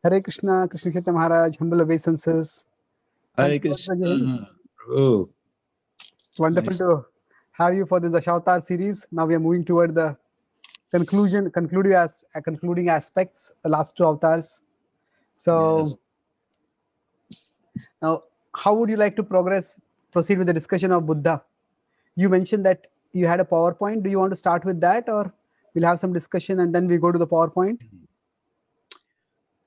Hare Krishna, Krishna Kshetra Maharaj, humble obeisances. Hare Thank you once again. Krishna. Oh, It's wonderful nice. to have you for the Dashavatara series. Now we are moving toward the concluding aspects, the last two avatars. So now, how would you like to proceed with the discussion of Buddha? You mentioned that you had a PowerPoint. Do you want to start with that, or we'll have some discussion and then we go to the PowerPoint?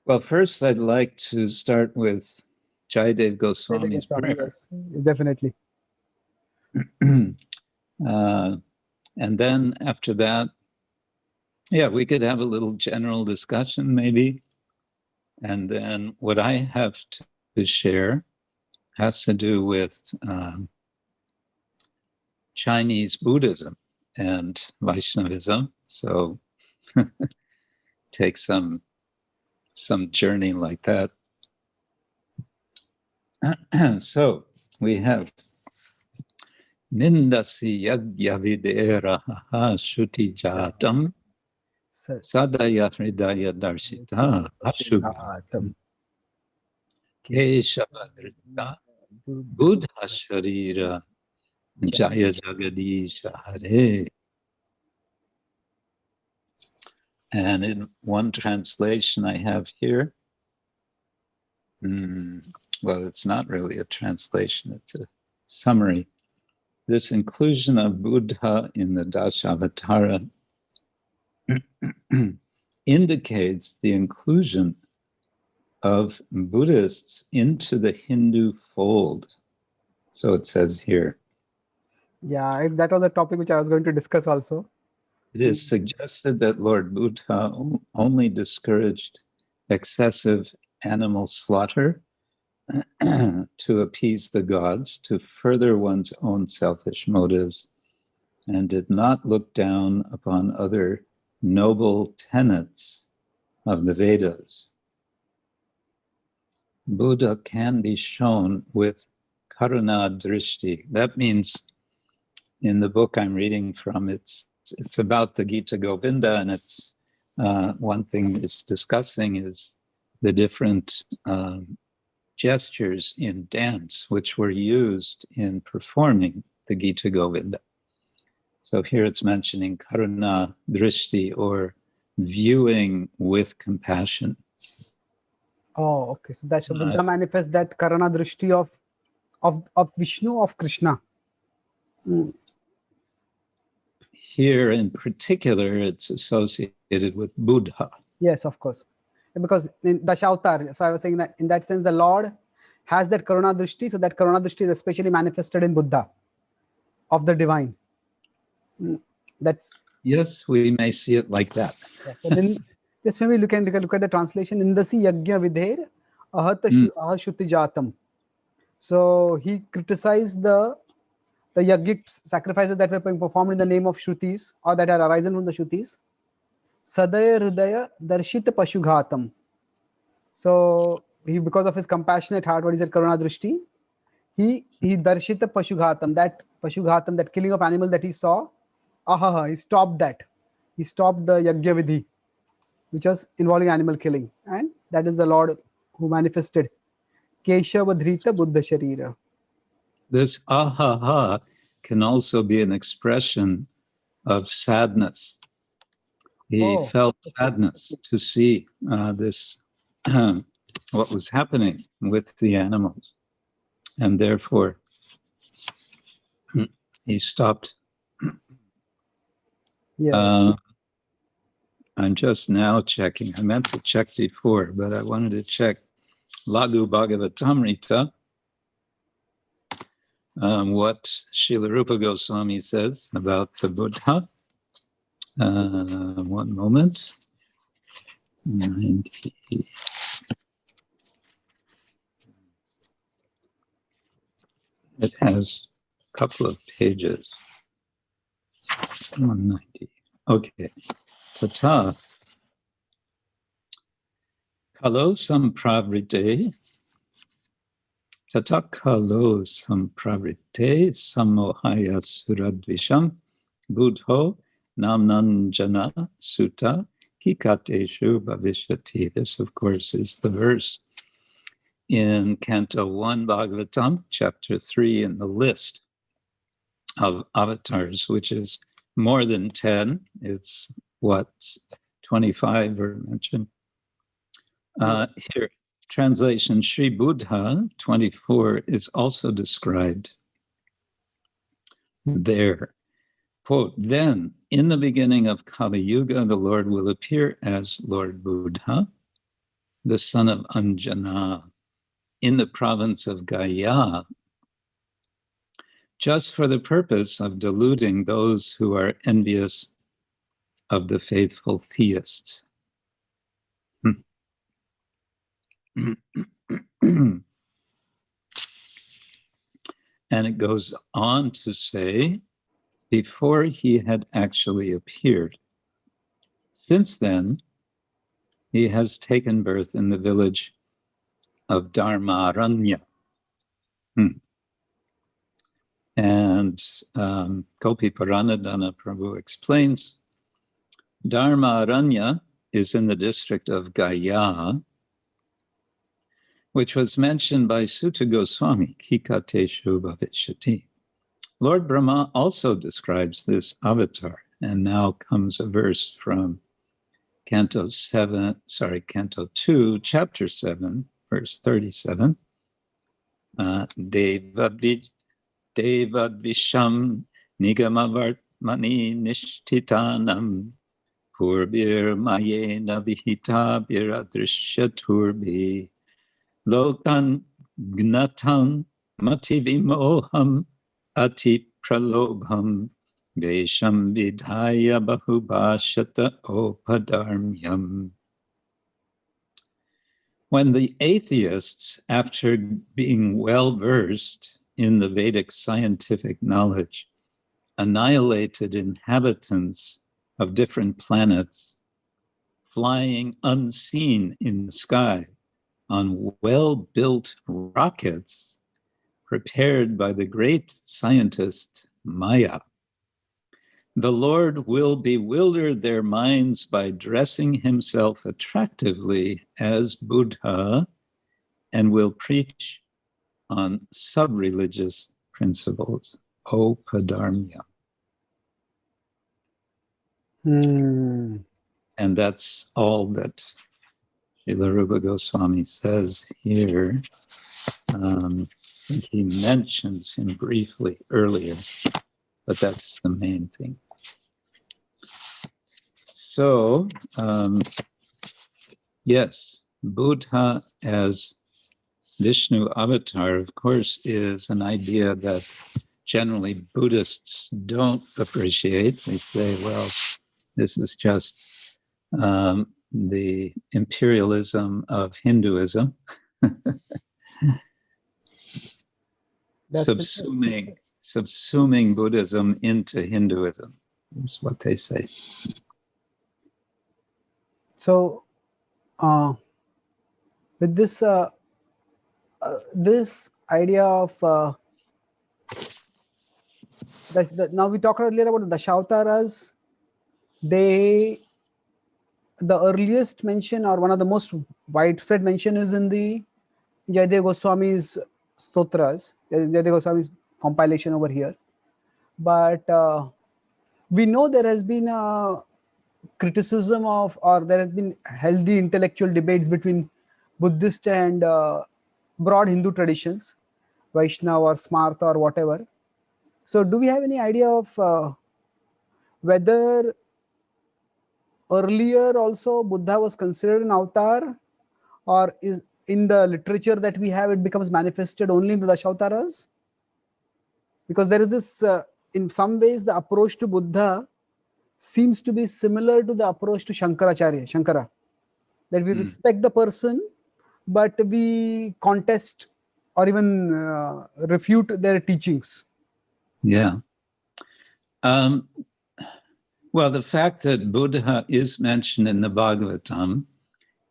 Well, first I'd like to start with Jayadev Goswami's prayer. Yes, definitely. And then after that, we could have a little general discussion maybe. And then what I have to share has to do with Chinese Buddhism and Vaishnavism. So take some journey like that. So we have Nindasi Yagyavidera Shuti Jatam Sadaya Hridaya Darshita Ashubhatam Keshavadrita Buddha Sharira Jaya Jagadisha Hare. And in one translation I have here, well, it's not really a translation, it's a summary. This inclusion of Buddha in the Dashavatara indicates the inclusion of Buddhists into the Hindu fold. So it says here. Yeah, that was a topic which I was going to discuss also. It is suggested that Lord Buddha only discouraged excessive animal slaughter to appease the gods, to further one's own selfish motives, and did not look down upon other noble tenets of the Vedas. Buddha can be shown with karuna drishti. That means, in the book I'm reading from, it's about the Gita Govinda, and it's one thing it's discussing is the different gestures in dance which were used in performing the Gita Govinda. So here it's mentioning karuna drishti, or viewing with compassion. Oh, okay. So that Buddha manifests that karuna drishti of Vishnu, of Krishna. Here in particular, it's associated with Buddha. Yes, of course. Because in Dashavatara, so I was saying that in that sense, the Lord has that karuna drishti, so that karuna drishti is especially manifested in Buddha, of the divine. That's yes, we may see it like that. So then, just maybe look at the translation. Indasi yagya vidher ahashuti jatam. So he criticized the yogic sacrifices that were being performed in the name of Shrutis, or that are arisen from the Shrutis. Sadaya Hridaya Darshita Pashughatam. So he, because of his compassionate heart, what is it, Karuna Drishti, he Darshita Pashughatam, that killing of animal that he saw, he stopped that. He stopped the Yagya Vidhi, which was involving animal killing. And that is the Lord who manifested Keshavadhrita Buddha Sharira. This can also be an expression of sadness. He felt sadness to see this, what was happening with the animals. And therefore, he stopped. I'm just now checking. I meant to check before, but I wanted to check Lagu Bhagavatamrita, what Srila Rupa Goswami says about the Buddha. One moment. 90. It has a couple of pages. 190. Okay. Tata. Kalo sampravrite. Tata kalo sampravrite samohaya suradvisham buddho namnanjana sutta kikateshu bhavishyati. This, of course, is the verse in Canto 1 Bhagavatam, Chapter 3, in the list of avatars, which is more than 10. It's what, 25 are mentioned. Here, translation, Sri Buddha 24 is also described there. Quote, then, in the beginning of Kali Yuga, the Lord will appear as Lord Buddha, the son of Anjana, in the province of Gaya, just for the purpose of deluding those who are envious of the faithful theists. And it goes on to say, before he had actually appeared. Since then, he has taken birth in the village of Dharmaranya. And Gopi Paranadhana Prabhu explains, Dharmaranya is in the district of Gaya, which was mentioned by Sutta Goswami, Kikateshu Bhavishyati. Lord Brahma also describes this avatar, and now comes a verse from Canto 2, Chapter 7, verse 37. Devadvisham nigamavartmani nishtitanam purbir mayena vihita biradrishaturbi lokan gnatam mativimoham ati pralobham vesham vidhaya bahubhashata opadharmyam. When the atheists, after being well-versed in the Vedic scientific knowledge, annihilated inhabitants of different planets, flying unseen in the sky on well-built rockets prepared by the great scientist Maya, the Lord will bewilder their minds by dressing himself attractively as Buddha and will preach on sub-religious principles, Opadharmya. And that's all that Srila Rupa Goswami says here. He mentions him briefly earlier, but that's the main thing. So, yes, Buddha as Vishnu avatar, of course, is an idea that generally Buddhists don't appreciate. They say, well, this is just the imperialism of Hinduism, subsuming Buddhism into Hinduism, is what they say. So, with this this idea of now we talked earlier about the Dashavataras. The earliest mention, or one of the most widespread mention, is in the Jayadeva Goswami's Stotras, Jayadeva Goswami's compilation over here. But we know there has been a criticism of, or there has been healthy intellectual debates between Buddhist and broad Hindu traditions, Vaishnava or Smartha or whatever. So do we have any idea of whether earlier also Buddha was considered an avatar, or is in the literature that we have it becomes manifested only in the Dashavataras? Because there is this, in some ways the approach to Buddha seems to be similar to the approach to Shankara, that we respect the person, but we contest or even refute their teachings. Yeah. Well, the fact that Buddha is mentioned in the Bhagavatam,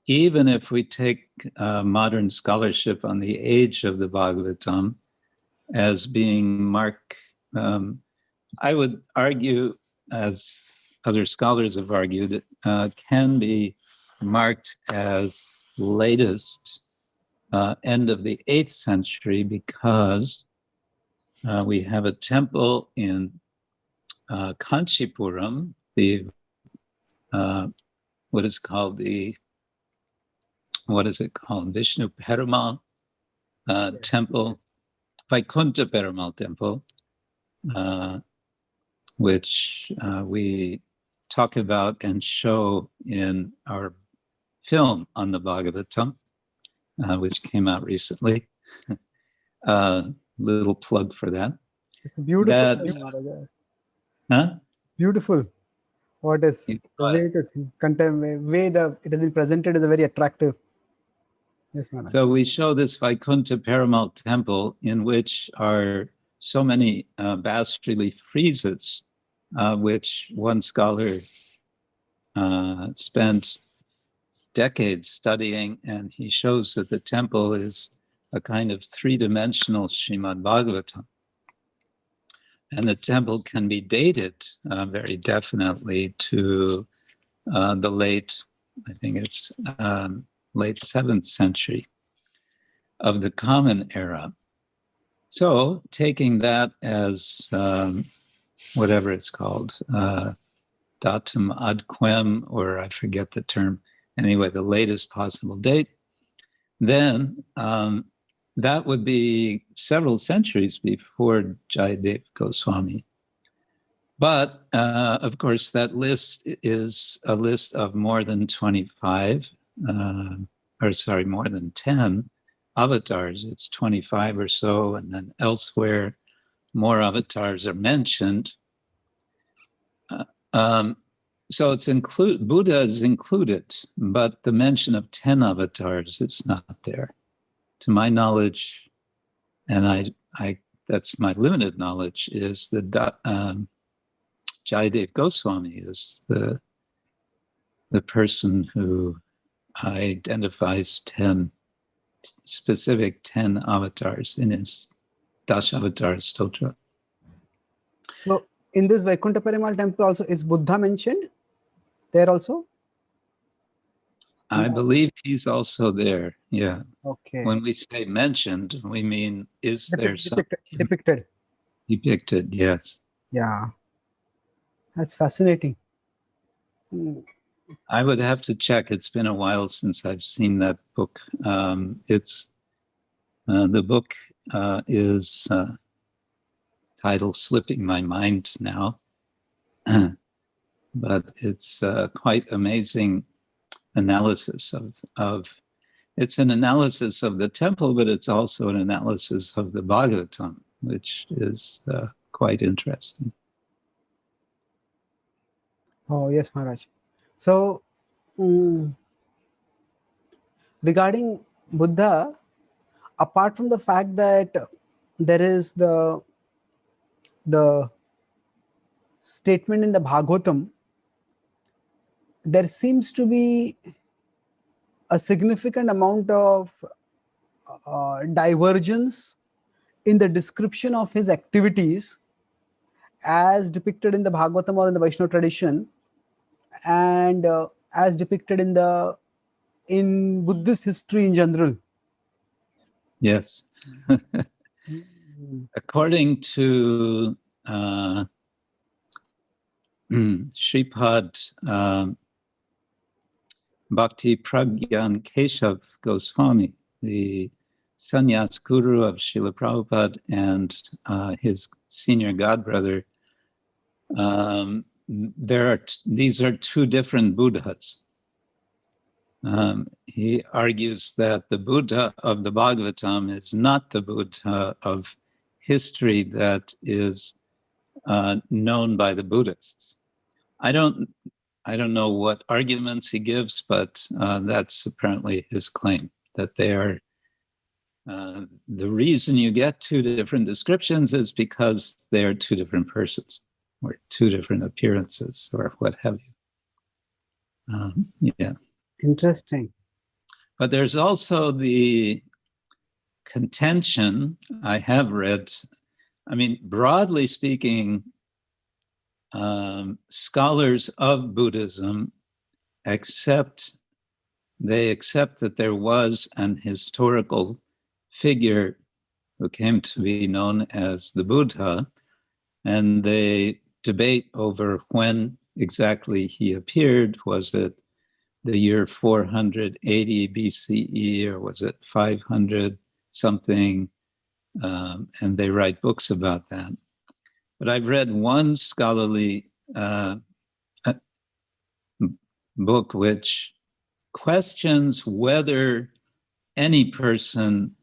even if we take modern scholarship on the age of the Bhagavatam as being I would argue as other scholars have argued, can be marked as latest end of the 8th century because we have a temple in Kanchipuram, the what is it called? Vishnu Perumal temple, Vaikuntha Perumal temple, which we talk about and show in our film on the Bhagavatam, which came out recently. Little plug for that. It's beautiful. Beautiful. What is the way it is way it has been presented is a very attractive. Yes, Maharaj. So we show this Vaikuntha Perumal temple in which are so many bas relief friezes, which one scholar spent decades studying, and he shows that the temple is a kind of three-dimensional Srimad Bhagavatam. And the temple can be dated very definitely to the late, I think it's late 7th century of the Common Era. So taking that as whatever it's called, datum ad quem, or I forget the term, anyway, the latest possible date, then that would be several centuries before Jayadev Goswami. But, of course, that list is a list of more than 25, more than 10 avatars. It's 25 or so, and then elsewhere, more avatars are mentioned. So it's Buddha is included, but the mention of 10 avatars is not there. To my knowledge, and I that's my limited knowledge, is that Jayadev Goswami is the person who identifies 10 specific 10 avatars in his Dashavatara Stotra. So in this Vaikuntha Perumal temple also, is Buddha mentioned there also? I believe he's also there, yeah. Okay. When we say mentioned, we mean, is there something depicted? Depicted, yes. Yeah. That's fascinating. I would have to check. It's been a while since I've seen that book. The book is titled slipping my mind now, but it's quite amazing analysis of it's an analysis of the temple, but it's also an analysis of the Bhagavatam, which is quite interesting. Oh, yes, Maharaj. So, regarding Buddha, apart from the fact that there is the statement in the Bhagavatam, there seems to be a significant amount of divergence in the description of his activities as depicted in the Bhagavatam or in the Vaishnava tradition, and as depicted in Buddhist history in general. Yes. According to Shripad Bhakti Pragyan Keshav Goswami, the sannyas guru of Srila Prabhupada and his senior godbrother, these are two different Buddhas. He argues that the Buddha of the Bhagavatam is not the Buddha of history that is known by the Buddhists. I don't know what arguments he gives, but that's apparently his claim, that they are the reason you get two different descriptions is because they are two different persons or two different appearances or what have you. Yeah. Interesting. But there's also the contention I have read. I mean, broadly speaking, scholars of Buddhism accept that there was an historical figure who came to be known as the Buddha, and they debate over when exactly he appeared. Was it the year 480 BCE, or was it 500 something? And they write books about that. But I've read one scholarly book which questions whether any person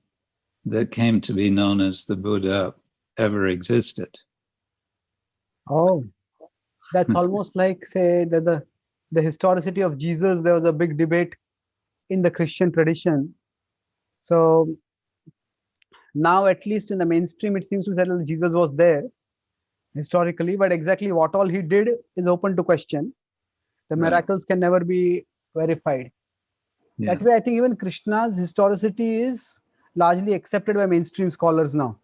that came to be known as the Buddha ever existed. Oh, that's almost like, say, that the historicity of Jesus. There was a big debate in the Christian tradition. So now, at least in the mainstream, it seems to say that Jesus was there historically, but exactly what all he did is open to question. The Right. miracles can never be verified. Yeah. That way, I think even Krishna's historicity is largely accepted by mainstream scholars now.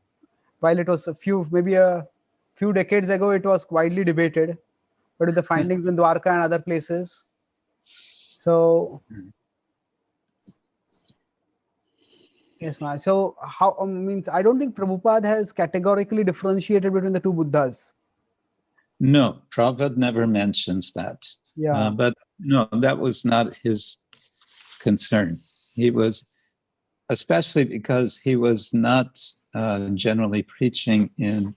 While it was maybe a few decades ago, it was widely debated, but with the findings in Dwarka and other places. So, yes, ma'am. So, how means I don't think Prabhupada has categorically differentiated between the two Buddhas. No, Prabhupada never mentions that. Yeah. But no, that was not his concern. He was, especially because he was not generally preaching in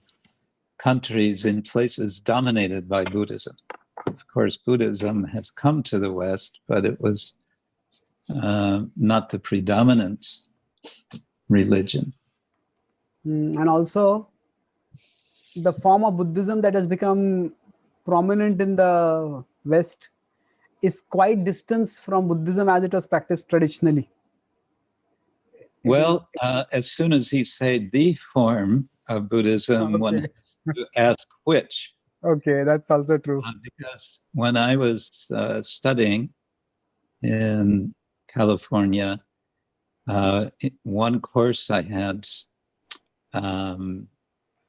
countries, in places dominated by Buddhism. Of course, Buddhism has come to the West, but it was not the predominant religion. And also, the form of Buddhism that has become prominent in the West is quite distant from Buddhism as it was practiced traditionally. Well, as soon as he said the form of Buddhism, one has to ask which. Okay, that's also true. Because when I was studying in California, one course I had,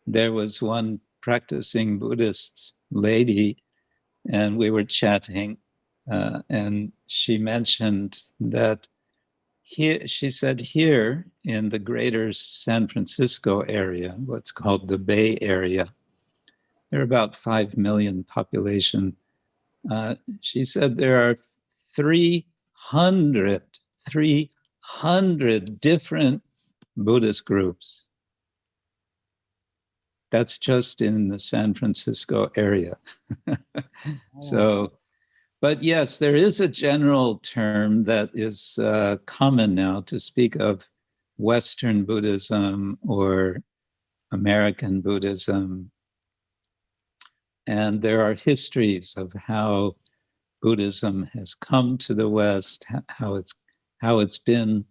there was one practicing Buddhist lady, and we were chatting, and she mentioned that she said here in the greater San Francisco area, what's called the Bay Area, there are about 5 million population. She said there are 300 different Buddhist groups. That's just in the San Francisco area. So, but yes, there is a general term that is common now to speak of Western Buddhism or American Buddhism. And there are histories of how Buddhism has come to the West, how it's been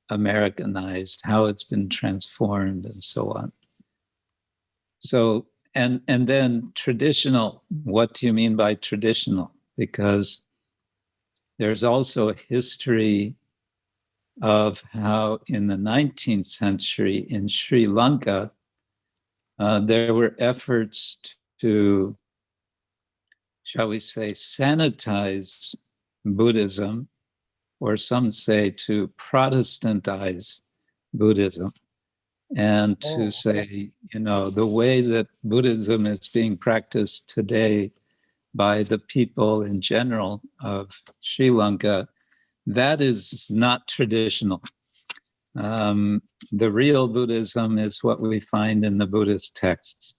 Americanized, how it's been transformed, and so on. So, and then traditional, what do you mean by traditional? Because there's also a history of how in the 19th century in Sri Lanka, there were efforts to, shall we say, sanitize Buddhism, or some say to Protestantize Buddhism, and to say, the way that Buddhism is being practiced today by the people in general of Sri Lanka, that is not traditional. The real Buddhism is what we find in the Buddhist texts.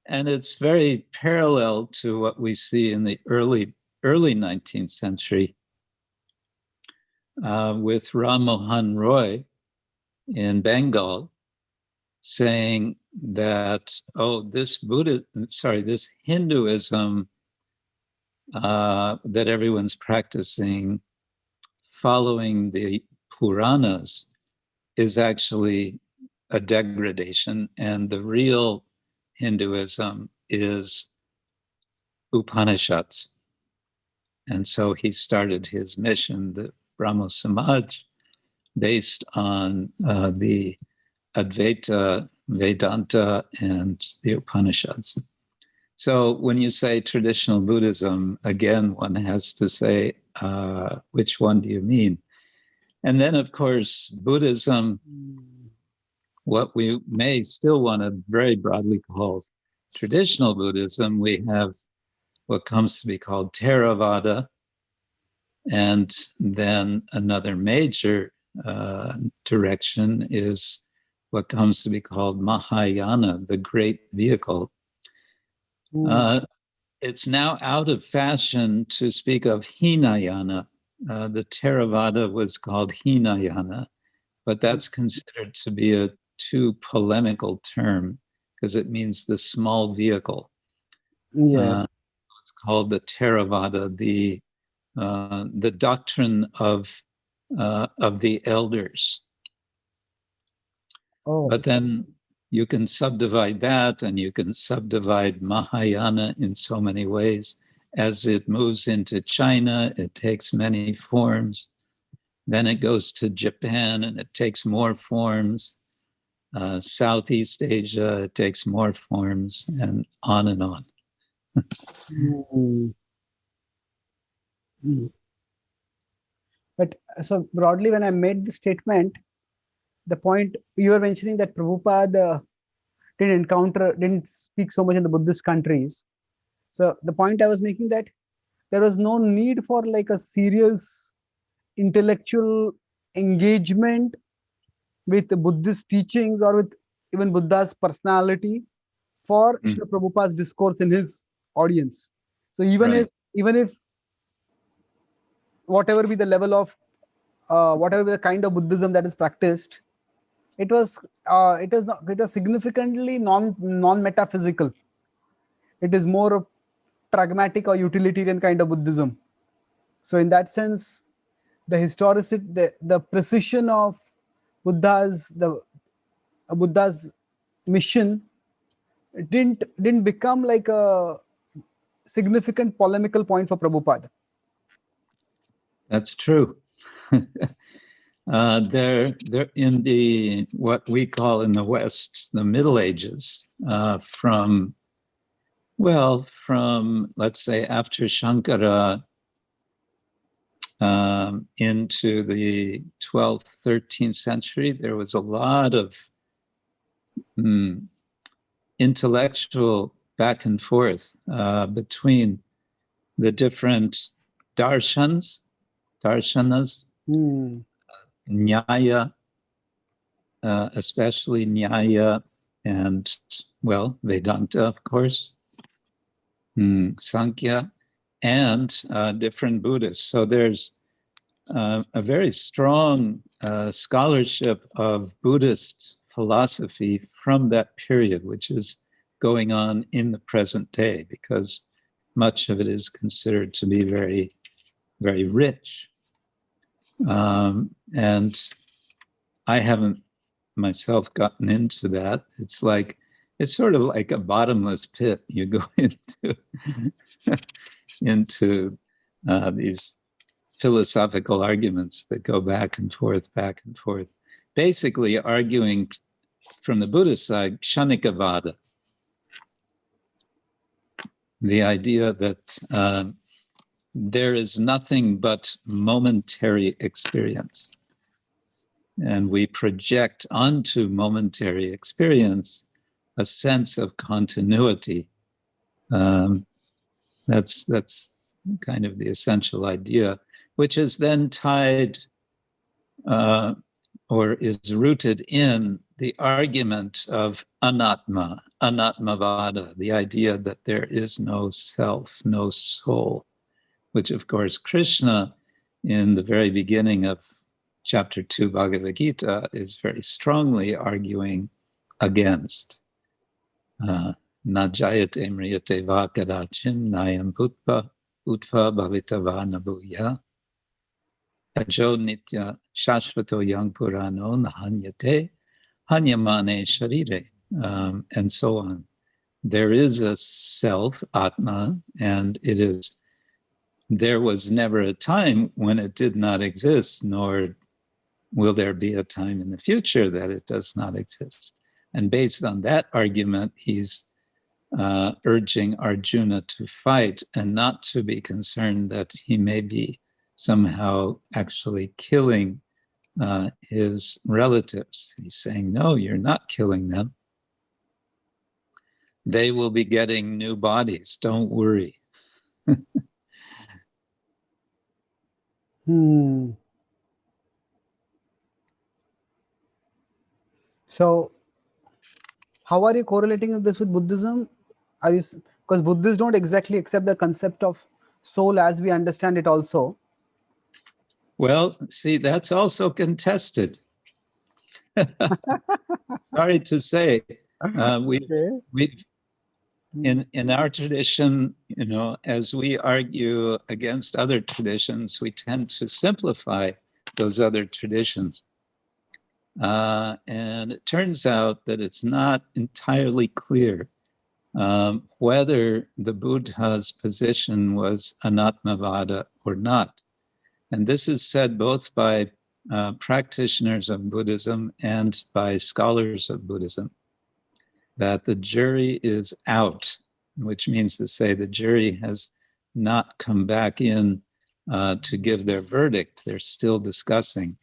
And it's very parallel to what we see in the early 19th century with Ram Mohan Roy in Bengal, saying that, this Hinduism that everyone's practicing following the Puranas is actually a degradation, and the real Hinduism is Upanishads. And so he started his mission, the Brahmo Samaj, based on the Advaita, Vedanta, and the Upanishads. So when you say traditional Buddhism, again, one has to say, which one do you mean? And then, of course, Buddhism, what we may still want to very broadly call traditional Buddhism, we have what comes to be called Theravada, and then another major direction is what comes to be called Mahayana, the great vehicle. It's now out of fashion to speak of Hinayana. The Theravada was called Hinayana, but that's considered to be a too polemical term because it means the small vehicle. Yeah. It's called the Theravada, the doctrine of the elders. Oh. But then you can subdivide that, and you can subdivide Mahayana in so many ways. As it moves into China, it takes many forms. Then it goes to Japan, and it takes more forms. Southeast Asia, it takes more forms, and on and on. But so broadly, when I made the statement, the point you were mentioning that Prabhupada didn't speak so much in the Buddhist countries. So the point I was making that there was no need for like a serious intellectual engagement with the Buddhist teachings or with even Buddha's personality for Srila Prabhupada's discourse in his audience. So even if whatever be the level of whatever be the kind of Buddhism that is practiced, it was significantly non-metaphysical. It is more of pragmatic or utilitarian kind of Buddhism. So in that sense, the historicity, the precision of Buddha's mission didn't become like a significant polemical point for Prabhupada. That's true. They're in the what we call in the West the Middle Ages, from let's say after Shankara into the 12th, 13th century, there was a lot of intellectual back and forth between the different darshanas, Nyaya, especially Nyaya, and Vedanta, of course, Sankhya, and different Buddhists. So there's a very strong scholarship of Buddhist philosophy from that period, which is going on in the present day, because much of it is considered to be very, very rich. And I haven't myself gotten into that. It's sort of like a bottomless pit. You go into these philosophical arguments that go back and forth, basically arguing from the Buddhist side, Kshanikavada, the idea that there is nothing but momentary experience. And we project onto momentary experience a sense of continuity. That's kind of the essential idea, which is then tied or is rooted in the argument of anatmavada, the idea that there is no self, no soul, which of course Krishna in the very beginning of chapter 2 Bhagavad Gita is very strongly arguing against. Na jayate mriyate va kadachim nayam bhutva utva bhavitava nabhuya ajo nitya shashvato yang purano nahanyate hanyamane sharire, and so on. There is a self, Atma, and there was never a time when it did not exist, nor will there be a time in the future that it does not exist. And based on that argument, he's urging Arjuna to fight and not to be concerned that he may be somehow actually killing his relatives. He's saying, no, you're not killing them. They will be getting new bodies. Don't worry. So, how are you correlating this with Buddhism? Are you, because Buddhists don't exactly accept the concept of soul as we understand it also. Well, see, that's also contested. Sorry to say, we in our tradition, you know, as we argue against other traditions, we tend to simplify those other traditions. And it turns out that it's not entirely clear whether the Buddha's position was Anatmavada or not. And this is said both by practitioners of Buddhism and by scholars of Buddhism, that the jury is out, which means to say the jury has not come back in to give their verdict. They're still discussing.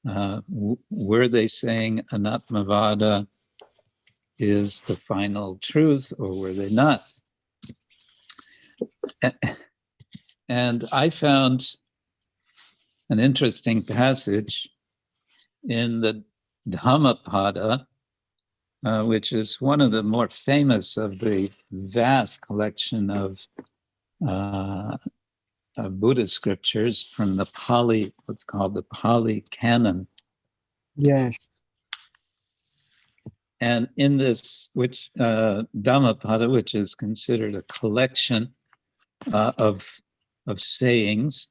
Were they saying Anatmavada is the final truth, or were they not? And I found an interesting passage in the Dhammapada, which is one of the more famous of the vast collection of Buddhist scriptures from the Pali, what's called the Pali Canon. Yes. And in this, which Dhammapada, which is considered a collection of sayings,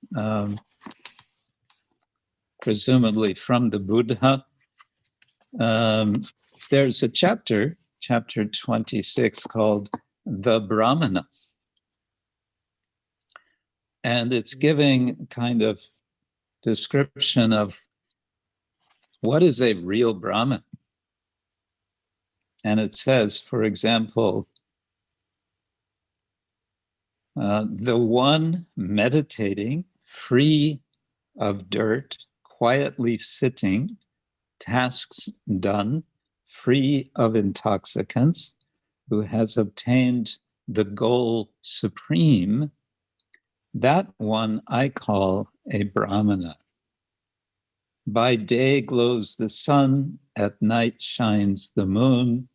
presumably from the Buddha, there's a chapter 26, called The Brahmana. And it's giving kind of description of what is a real Brahman. And it says, for example, the one meditating, free of dirt, quietly sitting, tasks done, free of intoxicants, who has obtained the goal supreme, that one I call a Brahmana. By day glows the sun, at night shines the moon.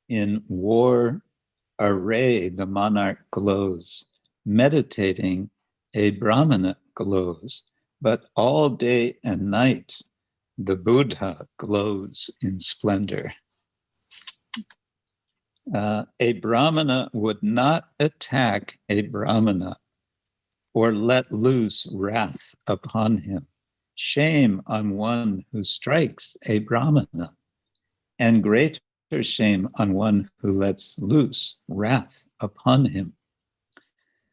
In war array the monarch glows. Meditating, a Brahmana glows. But all day and night the Buddha glows in splendor. A Brahmana would not attack a Brahmana or let loose wrath upon him. Shame on one who strikes a Brahmana, and greater shame on one who lets loose wrath upon him.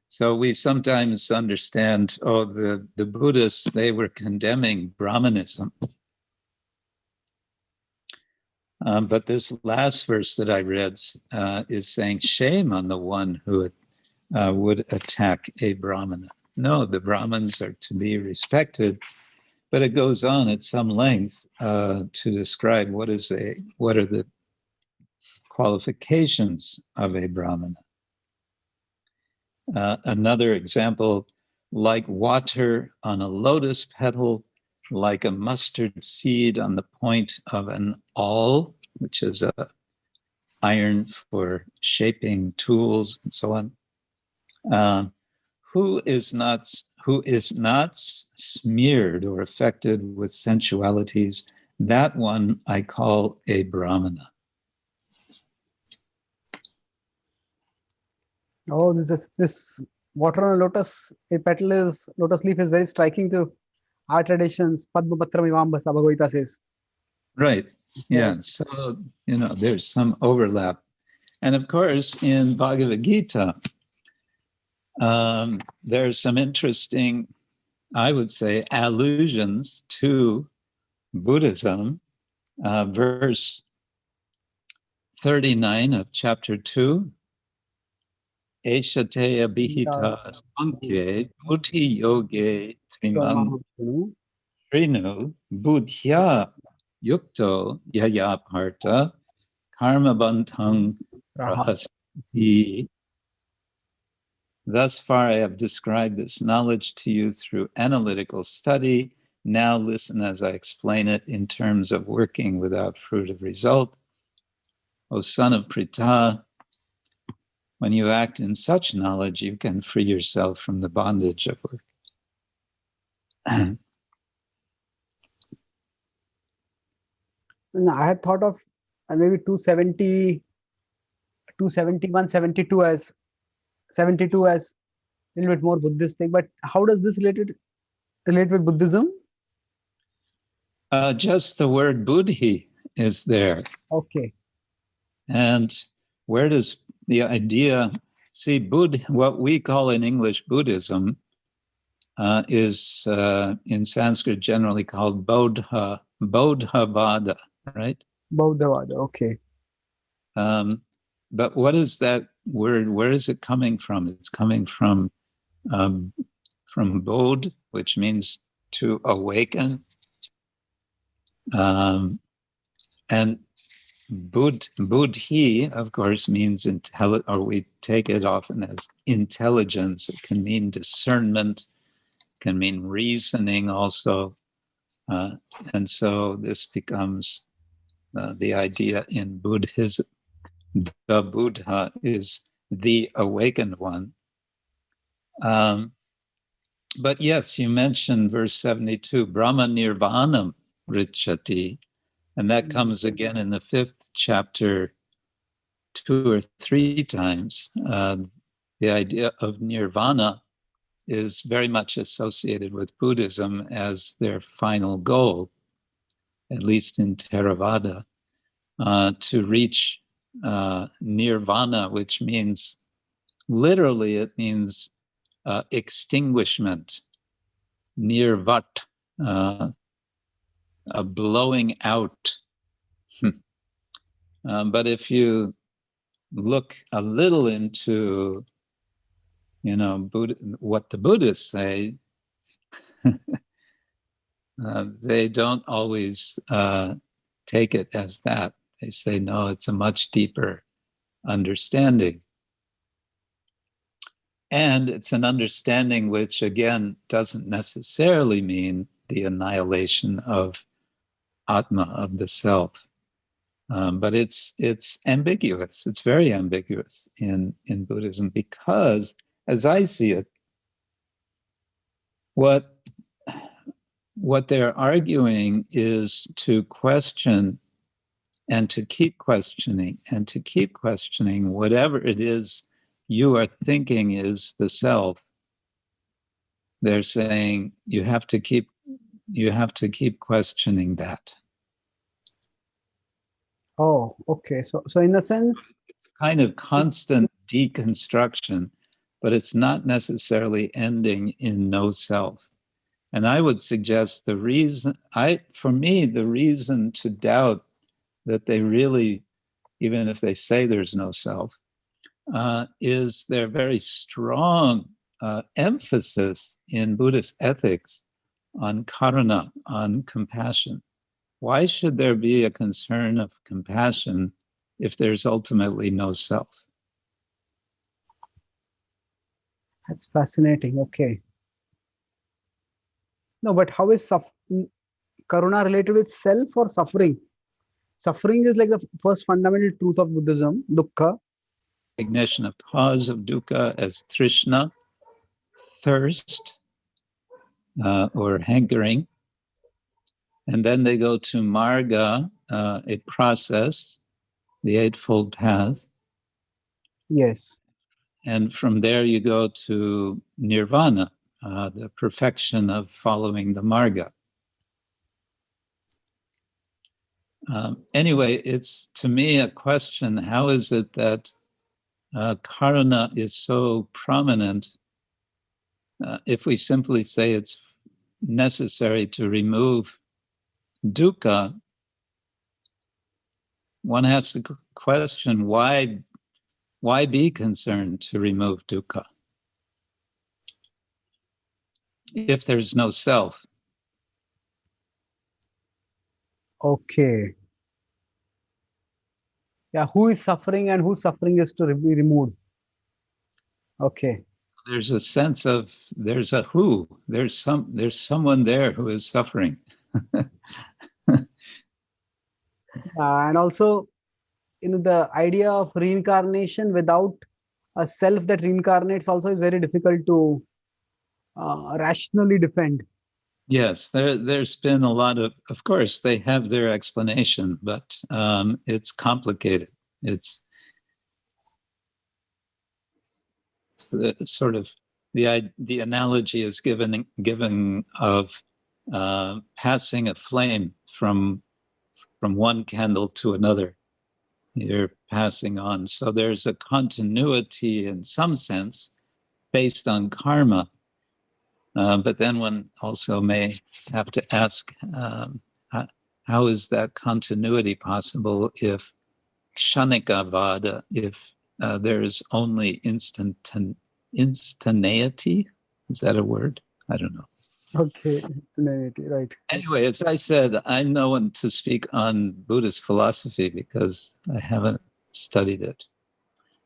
So we sometimes understand, the Buddhists, they were condemning Brahmanism. But this last verse that I read is saying, shame on the one who would attack a Brahmana. No, the Brahmins are to be respected, but it goes on at some length to describe what are the qualifications of a Brahmana. Another example, like water on a lotus petal, like a mustard seed on the point of an awl, which is a iron for shaping tools and so on. Who is not smeared or affected with sensualities, that one I call a Brahmana. Oh, this water on a lotus lotus leaf is very striking to our traditions. Padma Patram Ivambasa, Bhagavata says. Right. Yeah. So, there's some overlap. And of course, in Bhagavad Gita, there's some interesting, I would say, allusions to Buddhism. Verse 39 of chapter 2, Eshateya bihita sankye buddhi yoge trimam trinu buddhya yukto yaya parta karma bantang rahasi. Thus far I have described this knowledge to you through analytical study. Now listen as I explain it in terms of working without fruit of result. O son of Pritha, when you act in such knowledge, you can free yourself from the bondage of work. I had thought of maybe 270, 271, 72 as 72 as a little bit more Buddhist thing. But how does this relate with Buddhism? Just the word buddhi is there. Okay. And where does the idea, see, what we call in English Buddhism is in Sanskrit generally called Bodhavada, right? Bodhavada, okay. But what is that word? Where is it coming from? It's coming from Bodh, which means to awaken. And Buddhi, of course, means or we take it often as intelligence. It can mean discernment, can mean reasoning also. And so this becomes the idea in Buddhism. The Buddha is the awakened one. But yes, you mentioned verse 72, Brahma Nirvanam Richati. And that comes again in the 5th chapter 2 or 3 times. The idea of nirvana is very much associated with Buddhism as their final goal, at least in Theravada, to reach nirvana, which means, literally, it means extinguishment, nirvat, a blowing out. But if you look a little into, what the Buddhists say, they don't always take it as that. They say, no, it's a much deeper understanding. And it's an understanding which, again, doesn't necessarily mean the annihilation of Atma, of the self. But it's ambiguous. It's very ambiguous in Buddhism because, as I see it, what they're arguing is to question and to keep questioning and to keep questioning whatever it is you are thinking is the self. They're saying you have to keep questioning that. Oh, okay. So in a sense, kind of constant deconstruction, but it's not necessarily ending in no self. And I would suggest the reason to doubt that they really, even if they say there's no self, is their very strong emphasis in Buddhist ethics on karuna, on compassion. Why should there be a concern of compassion if there's ultimately no self? that's fascinating. Okay. No, but how is karuna related with self or suffering? Suffering is like the first fundamental truth of Buddhism, dukkha. Recognition of cause of dukkha as trishna, thirst, or hankering. And then they go to marga, a process, the Eightfold Path. Yes. And from there you go to nirvana, the perfection of following the marga. Anyway, it's to me a question, how is it that karuna is so prominent if we simply say it's necessary to remove dukkha? One has to question why Why be concerned to remove dukkha if there's no self? Okay. Yeah, who is suffering and whose suffering is to be removed. Okay. There's a sense of there's a who. There's someone there who is suffering. And also, the idea of reincarnation without a self that reincarnates also is very difficult to rationally defend. Yes, there's been a lot of course, they have their explanation, but it's complicated. It's the sort of the analogy is given of passing a flame from one candle to another. You're passing on. So there's a continuity in some sense based on karma. But then one also may have to ask, how is that continuity possible if kshanikavada, if there is only instantaneity? Is that a word? I don't know. Okay, right. Anyway, as I said, I'm no one to speak on Buddhist philosophy because I haven't studied it.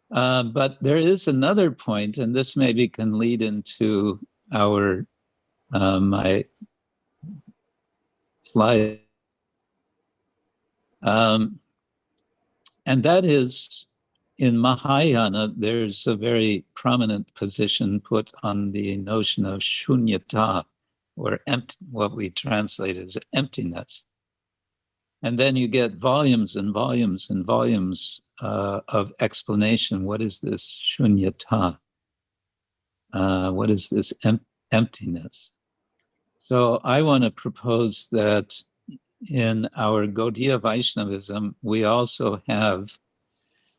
But there is another point, and this maybe can lead into our my slide, and that is in Mahayana. There's a very prominent position put on the notion of shunyata, or what we translate as emptiness. And then you get volumes and volumes and volumes of explanation. What is this shunyata? What is this emptiness? So I want to propose that in our Gaudiya Vaishnavism, we also have,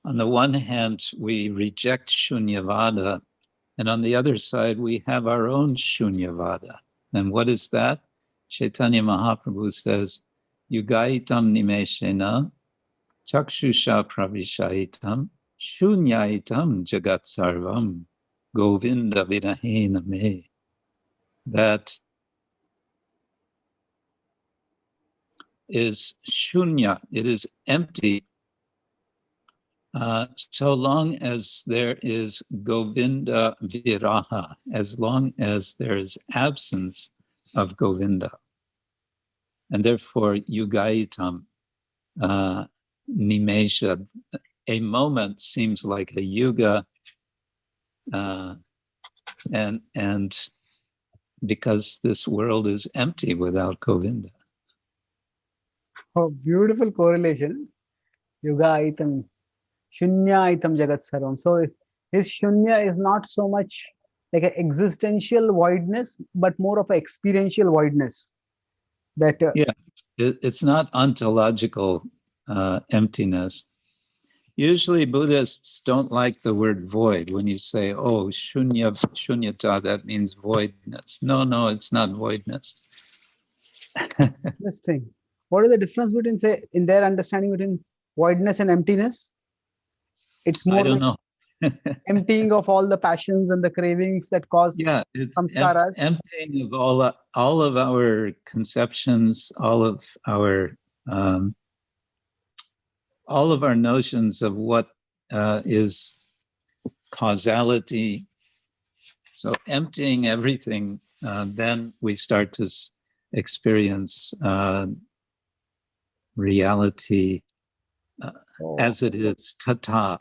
on the one hand, we reject Shunyavada, and on the other side, we have our own Shunyavada. And what is that? Chaitanya Mahaprabhu says, Yugaitam nimeshena, chakshusha pravishaitam, shunyaitam jagat sarvam, govinda virahena me. That is shunya, it is empty, so long as there is Govinda viraha, as long as there is absence of Govinda. And therefore, yugaitam, nimesha, a moment seems like a yuga, and because this world is empty without Govinda. Oh, beautiful correlation. Yuga itam, shunya itam jagat sarvam. So his shunya is not so much like an existential voidness, but more of an experiential voidness. That yeah, it's not ontological emptiness. Usually Buddhists don't like the word void. When you say, oh, shunyata, that means voidness. No, it's not voidness. Interesting. What is the difference between, say, in their understanding between voidness and emptiness? It's more I don't like know. emptying of all the passions and the cravings that cause It's samskaras. emptying of all of our conceptions, all of our notions of what is causality. So emptying everything, then we start to experience reality as it is, tattva.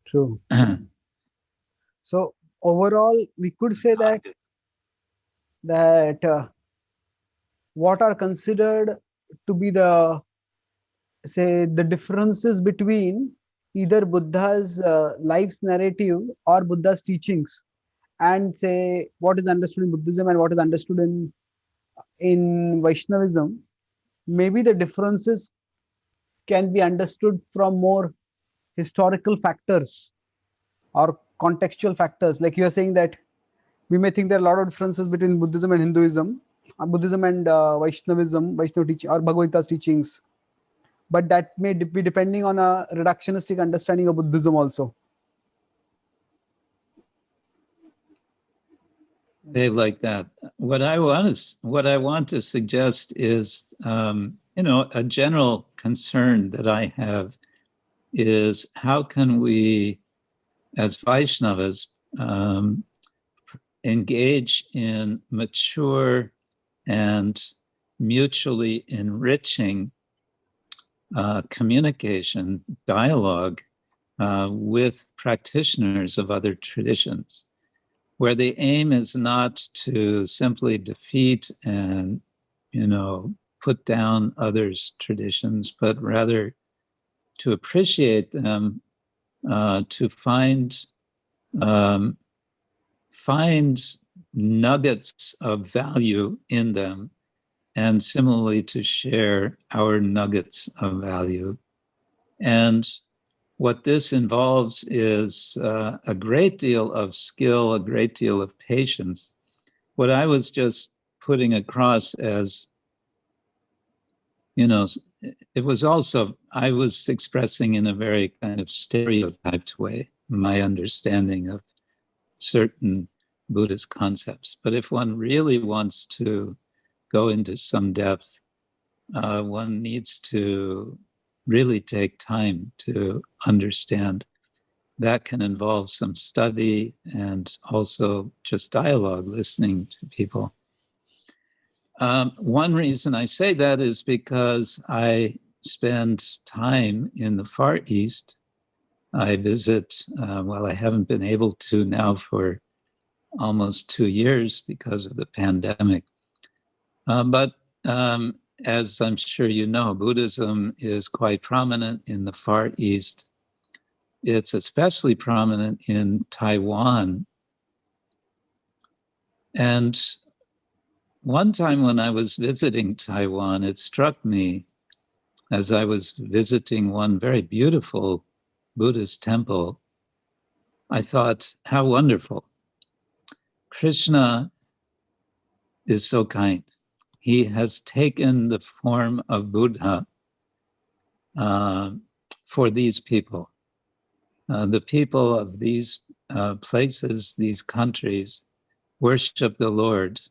True. So overall, we could say that what are considered to be the differences between either Buddha's life's narrative or Buddha's teachings, and say what is understood in Buddhism and what is understood in Vaishnavism. Maybe the differences can be understood from more historical factors or contextual factors. Like you are saying that we may think there are a lot of differences between Buddhism and Hinduism, Buddhism and Vaishnavism, Vaishnava teaching or Bhagavad Gita's teachings. but that may be depending on a reductionistic understanding of Buddhism also. They like that. What I want to suggest is, a general concern that I have is how can we, as Vaishnavas, engage in mature and mutually enriching communication, dialogue with practitioners of other traditions, where the aim is not to simply defeat and, put down others' traditions, but rather to appreciate them, to find nuggets of value in them, and similarly to share our nuggets of value. And what this involves is a great deal of skill, a great deal of patience. What I was just putting across as, it was also, I was expressing in a very kind of stereotyped way my understanding of certain Buddhist concepts. But if one really wants to go into some depth, one needs to really take time to understand. That can involve some study and also just dialogue, listening to people. One reason I say that is because I spend time in the Far East. I visit, I haven't been able to now for almost 2 years because of the pandemic. But as I'm sure you know, Buddhism is quite prominent in the Far East. It's especially prominent in Taiwan. And one time when I was visiting Taiwan, it struck me as I was visiting one very beautiful Buddhist temple. I thought, how wonderful. Krishna is so kind. He has taken the form of Buddha for these people. The people of these places, these countries, worship the Lord.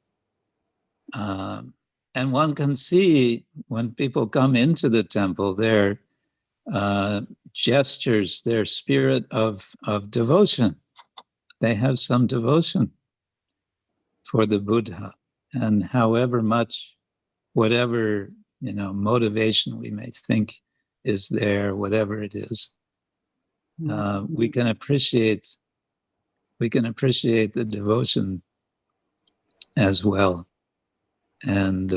And one can see when people come into the temple, their gestures, their spirit of devotion. They have some devotion for the Buddha. And however much, whatever, motivation we may think is there, whatever it is, we can appreciate the devotion as well. And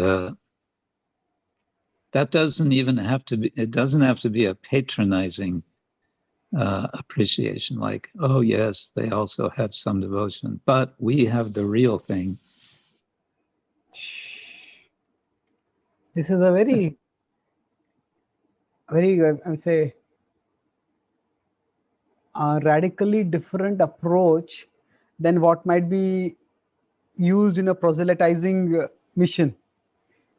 that doesn't even have to be, it doesn't have to be a patronizing appreciation, like, oh yes, they also have some devotion, but we have the real thing. This is a very, I would say, radically different approach than what might be used in a proselytizing mission.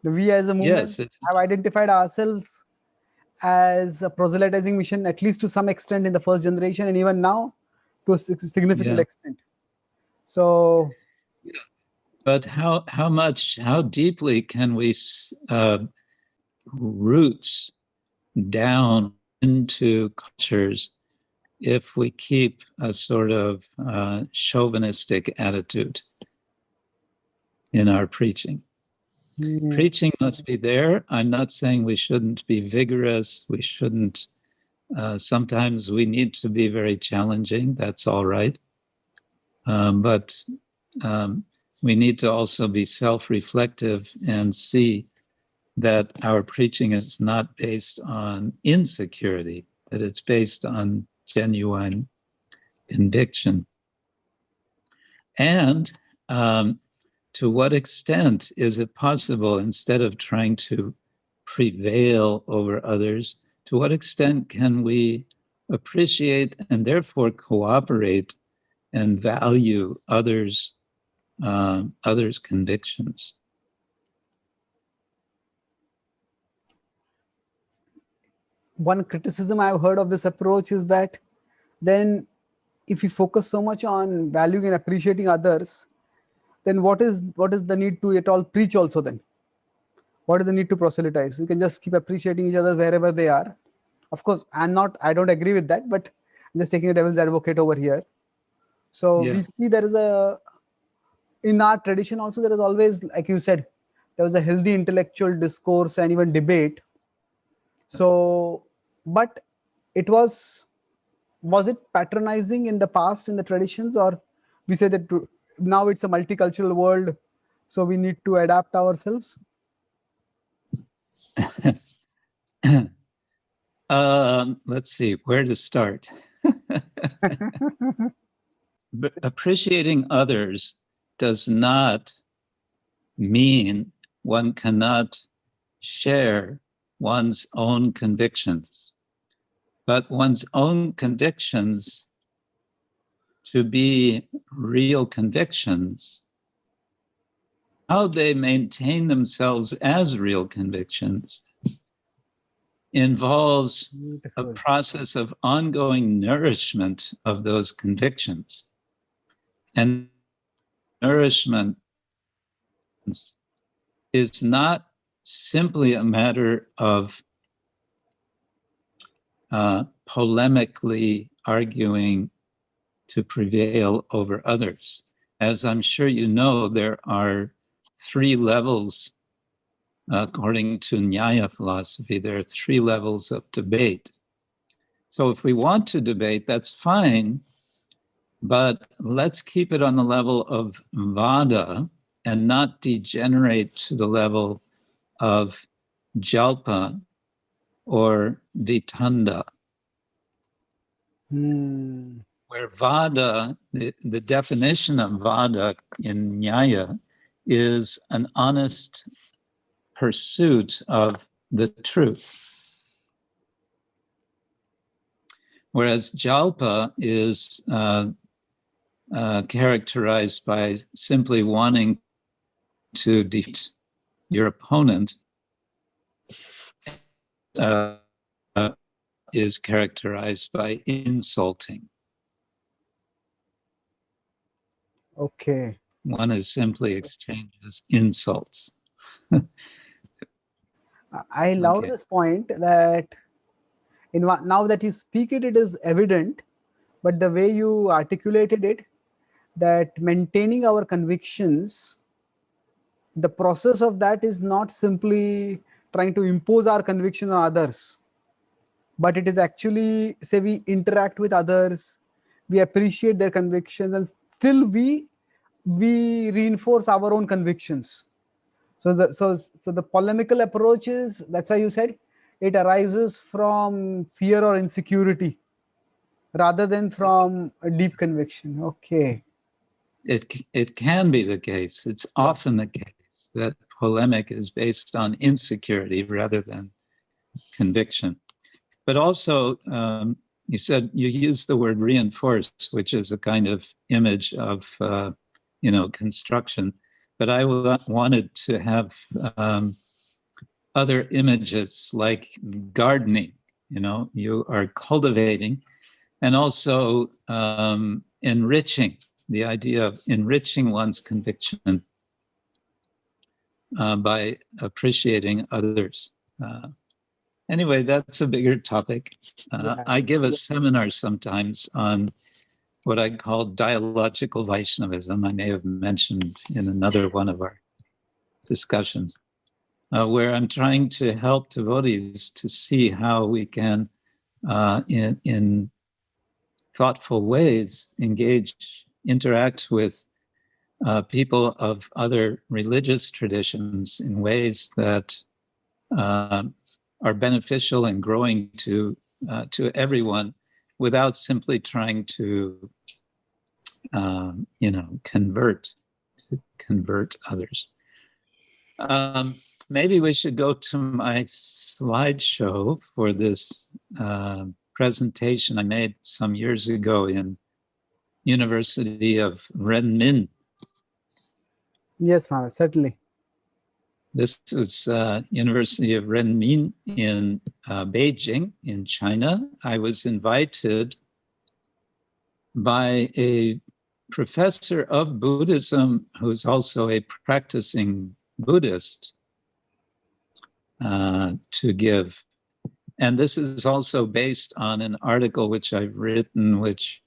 We as a movement have identified ourselves as a proselytizing mission, at least to some extent in the first generation, and even now to a significant extent. So, but how deeply can we roots down into cultures if we keep a sort of chauvinistic attitude in our preaching? Preaching must be there. I'm not saying we shouldn't be vigorous. We shouldn't. Sometimes we need to be very challenging. That's all right. But we need to also be self-reflective and see that our preaching is not based on insecurity, that it's based on genuine conviction. And to what extent is it possible, instead of trying to prevail over others, to what extent can we appreciate and therefore cooperate and value others' convictions? one criticism I've heard of this approach is that then if we focus so much on valuing and appreciating others, then what is the need to at all preach also then? What is the need to proselytize? You can just keep appreciating each other wherever they are. Of course, I don't agree with that, but I'm just taking a devil's advocate over here. So Yeah. we see there is in our tradition also, there is always, like you said, there was a healthy intellectual discourse and even debate. So, but it was it patronizing in the past in the traditions, or we say that now it's a multicultural world, so we need to adapt ourselves? Let's see where to start. But appreciating others does not mean one cannot share one's own convictions, but one's own convictions, to be real convictions, how they maintain themselves as real convictions involves a Beautiful. process of ongoing nourishment of those convictions. And nourishment is not simply a matter of polemically arguing to prevail over others. As I'm sure you know, there are 3 levels, according to Nyaya philosophy, there are 3 levels of debate. So if we want to debate, that's fine, but let's keep it on the level of Vada and not degenerate to the level of Jalpa or Vitanda. Where Vada, the definition of Vada in Nyaya is an honest pursuit of the truth. Whereas Jalpa is characterized by simply wanting to defeat your opponent, is characterized by insulting. Okay. One is simply exchanges insults. I love Okay. this point that now that you speak it, it is evident, but the way you articulated it, that maintaining our convictions, the process of that is not simply trying to impose our conviction on others, but it is actually, say, we interact with others, we appreciate their convictions, and still we reinforce our own convictions. So the polemical approach is, that's why you said it arises from fear or insecurity rather than from a deep conviction. Okay. It can be the case. It's often the case that polemic is based on insecurity rather than conviction. But also, you said you used the word reinforce, which is a kind of image of construction. But I wanted to have other images like gardening. You are cultivating, and also enriching. The idea of enriching one's conviction by appreciating others. Anyway, that's a bigger topic. I give a seminar sometimes on what I call dialogical Vaishnavism. I may have mentioned in another one of our discussions, where I'm trying to help devotees to see how we can, in thoughtful ways, interact with people of other religious traditions in ways that are beneficial and growing to everyone, without simply trying to convert others. Maybe we should go to my slideshow for this presentation I made some years ago in University of Renmin. Yes, Maharaj, certainly. This is University of Renmin in Beijing in China. I was invited by a professor of Buddhism who's also a practicing Buddhist to give. And this is also based on an article which I've written, which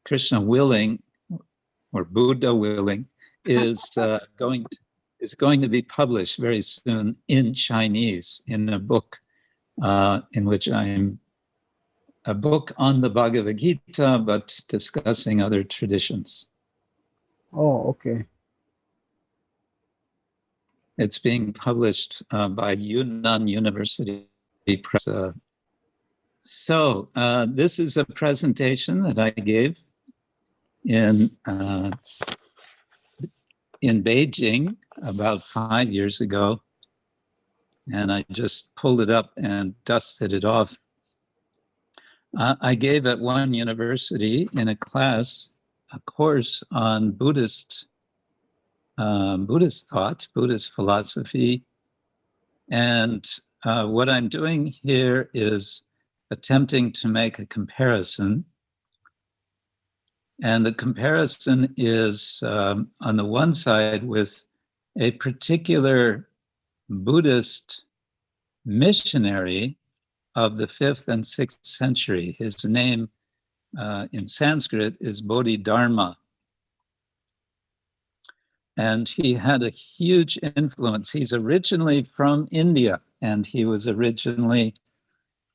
Krishna willing, or Buddha willing, is going to be published very soon in Chinese in a book in which I'm a book on the Bhagavad Gita, but discussing other traditions. Oh, okay. It's being published by Yunnan University Press. So this is a presentation that I gave in Beijing about 5 years ago, and I just pulled it up and dusted it off. I gave at one university in a class a course on Buddhist thought, Buddhist philosophy, and what I'm doing here is attempting to make a comparison. And the comparison is on the one side with a particular Buddhist missionary of the 5th and 6th century. His name in Sanskrit is Bodhidharma. And he had a huge influence. He's originally from India, and he was originally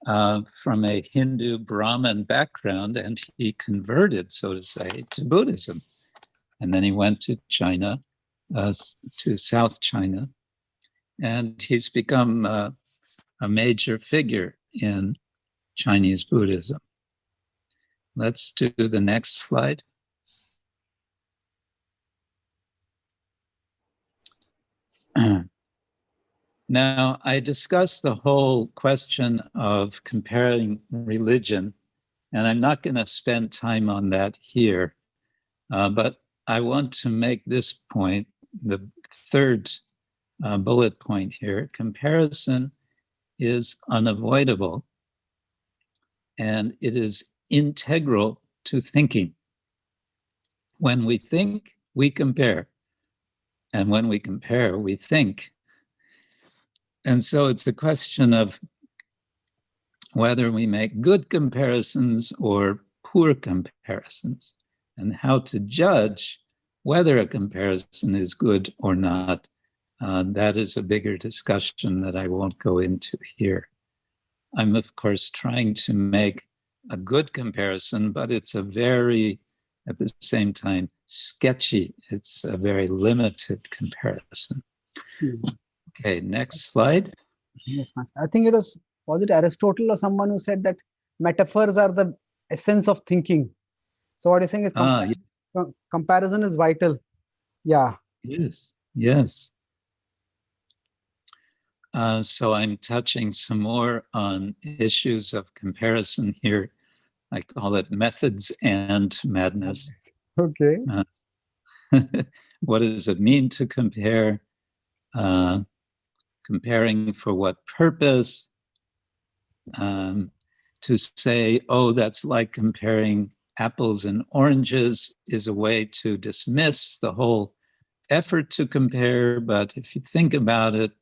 from a Hindu Brahmin background, and he converted, so to say, to Buddhism. And then he went to China, to South China, and he's become a major figure in Chinese Buddhism. Let's do the next slide. Now, I discussed the whole question of comparing religion, and I'm not going to spend time on that here, but I want to make this point, the third bullet point here. Comparison is unavoidable, and it is integral to thinking. When we think, we compare, and when we compare, we think. And so it's a question of whether we make good comparisons or poor comparisons, and how to judge whether a comparison is good or not. That is a bigger discussion that I won't go into here. I'm, of course, trying to make a good comparison, but it's a very, at the same time, sketchy. It's a very limited comparison. Okay, next slide. Yes, I think was it Aristotle or someone who said that metaphors are the essence of thinking. So what you're saying is comparison is vital. Yeah. Yes, yes. So I'm touching some more on issues of comparison here. I call it methods and madness. Okay. What does it mean to compare? Comparing for what purpose? To say, oh, that's like comparing apples and oranges is a way to dismiss the whole effort to compare. But if you think about it,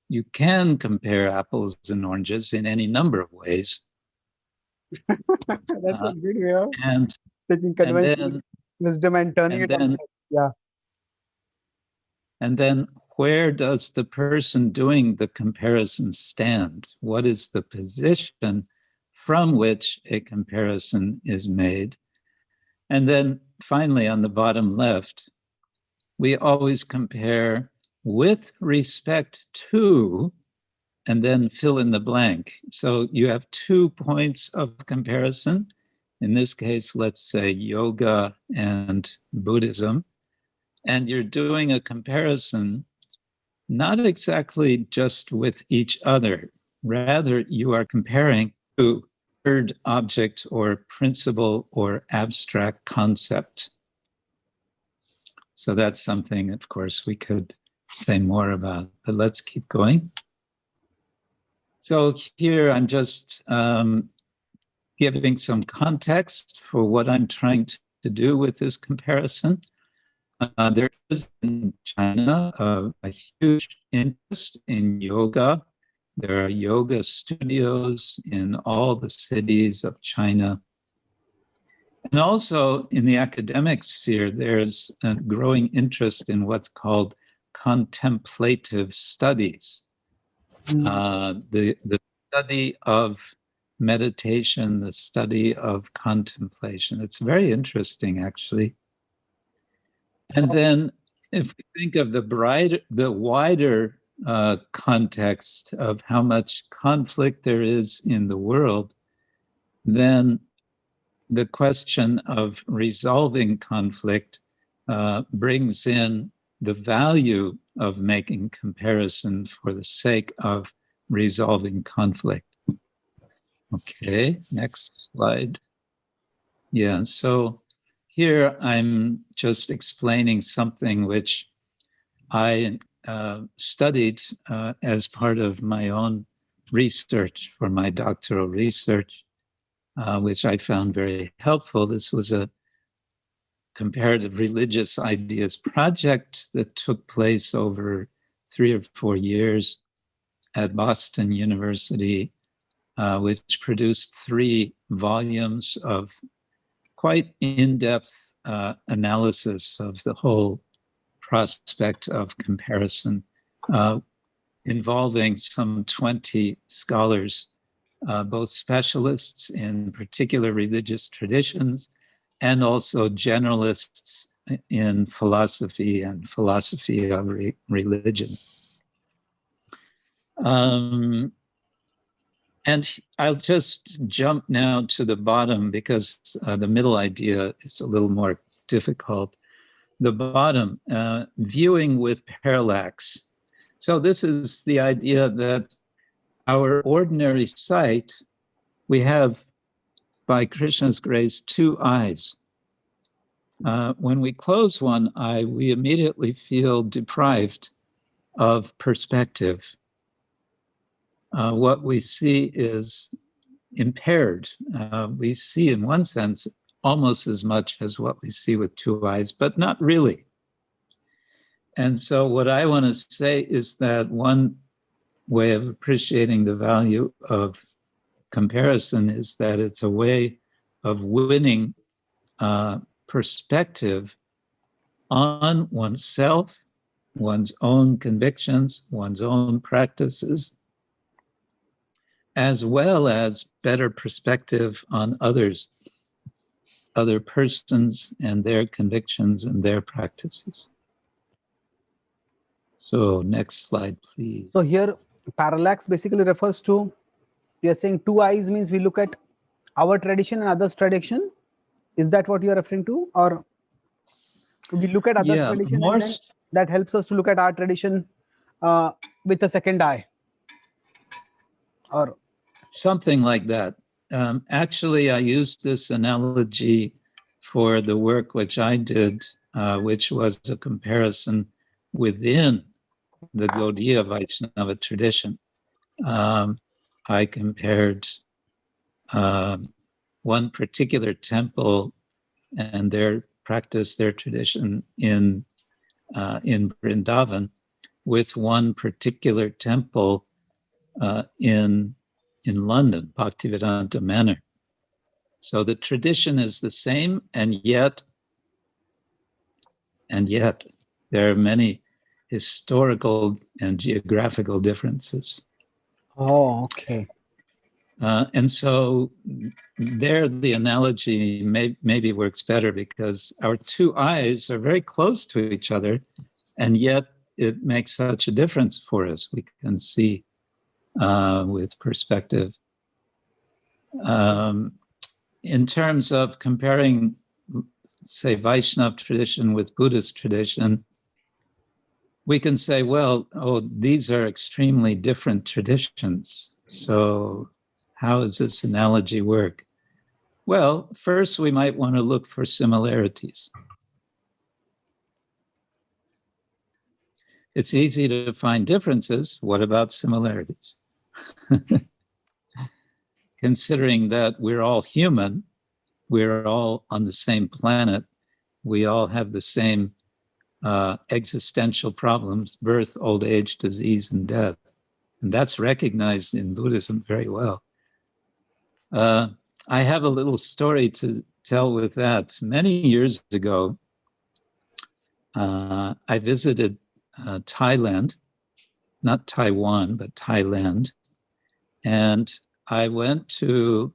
you can compare apples and oranges in any number of ways. That's a good way of taking conventional wisdom and turning it on. Yeah. And then where does the person doing the comparison stand? What is the position from which a comparison is made? And then finally, on the bottom left, we always compare with respect to, and then fill in the blank. So you have 2 points of comparison. In this case, let's say yoga and Buddhism. And you're doing a comparison, not exactly just with each other. Rather, you are comparing to third object or principle or abstract concept. So that's something, of course, we could say more about, but let's keep going. So here I'm just giving some context for what I'm trying to do with this comparison. There is in China a huge interest in yoga. There are yoga studios in all the cities of China. And also in the academic sphere, there's a growing interest in what's called contemplative studies. The study of meditation, the study of contemplation. It's very interesting, actually. And then if we think of the wider context of how much conflict there is in the world, then the question of resolving conflict brings in the value of making comparison for the sake of resolving conflict. Okay, next slide. Yeah, so here I'm just explaining something which I studied as part of my own research for my doctoral research, which I found very helpful. This was a comparative religious ideas project that took place over 3 or 4 years at Boston University, which produced 3 volumes of quite in-depth analysis of the whole prospect of comparison, involving some 20 scholars, both specialists in particular religious traditions and also generalists in philosophy and philosophy of religion. And I'll just jump now to the bottom because the middle idea is a little more difficult. The bottom, viewing with parallax. So this is the idea that our ordinary sight, we have, by Krishna's grace, 2 eyes. When we close one eye, we immediately feel deprived of perspective. What we see is impaired. We see, in one sense, almost as much as what we see with 2 eyes, but not really. And so what I want to say is that one way of appreciating the value of comparison is that it's a way of winning perspective on oneself, one's own convictions, one's own practices, as well as better perspective on others, other persons and their convictions and their practices. So next slide, please. So here, parallax basically refers to, we are saying 2 eyes means we look at our tradition and others' tradition. Is that what you are referring to? Or we look at others' tradition and then that helps us to look at our tradition with a second eye? Or something like that. Actually, I used this analogy for the work which I did, which was a comparison within the Gaudiya Vaishnava tradition. I compared one particular temple and their practice, their tradition in Vrindavan, with one particular temple in London, Bhaktivedanta Manor. So the tradition is the same, and yet there are many historical and geographical differences. Oh, okay. And so there the analogy maybe works better because our 2 eyes are very close to each other, and yet it makes such a difference for us. We can see with perspective. In terms of comparing, say, Vaishnava tradition with Buddhist tradition, we can say, well, these are extremely different traditions. So how does this analogy work? Well, first we might want to look for similarities. it's easy to find differences. What about similarities? Considering that we're all human, we're all on the same planet, we all have the same existential problems: birth, old age, disease, and death. And that's recognized in Buddhism very well. I have a little story to tell with that. Many years ago, I visited Thailand, not Taiwan, but Thailand. And I went to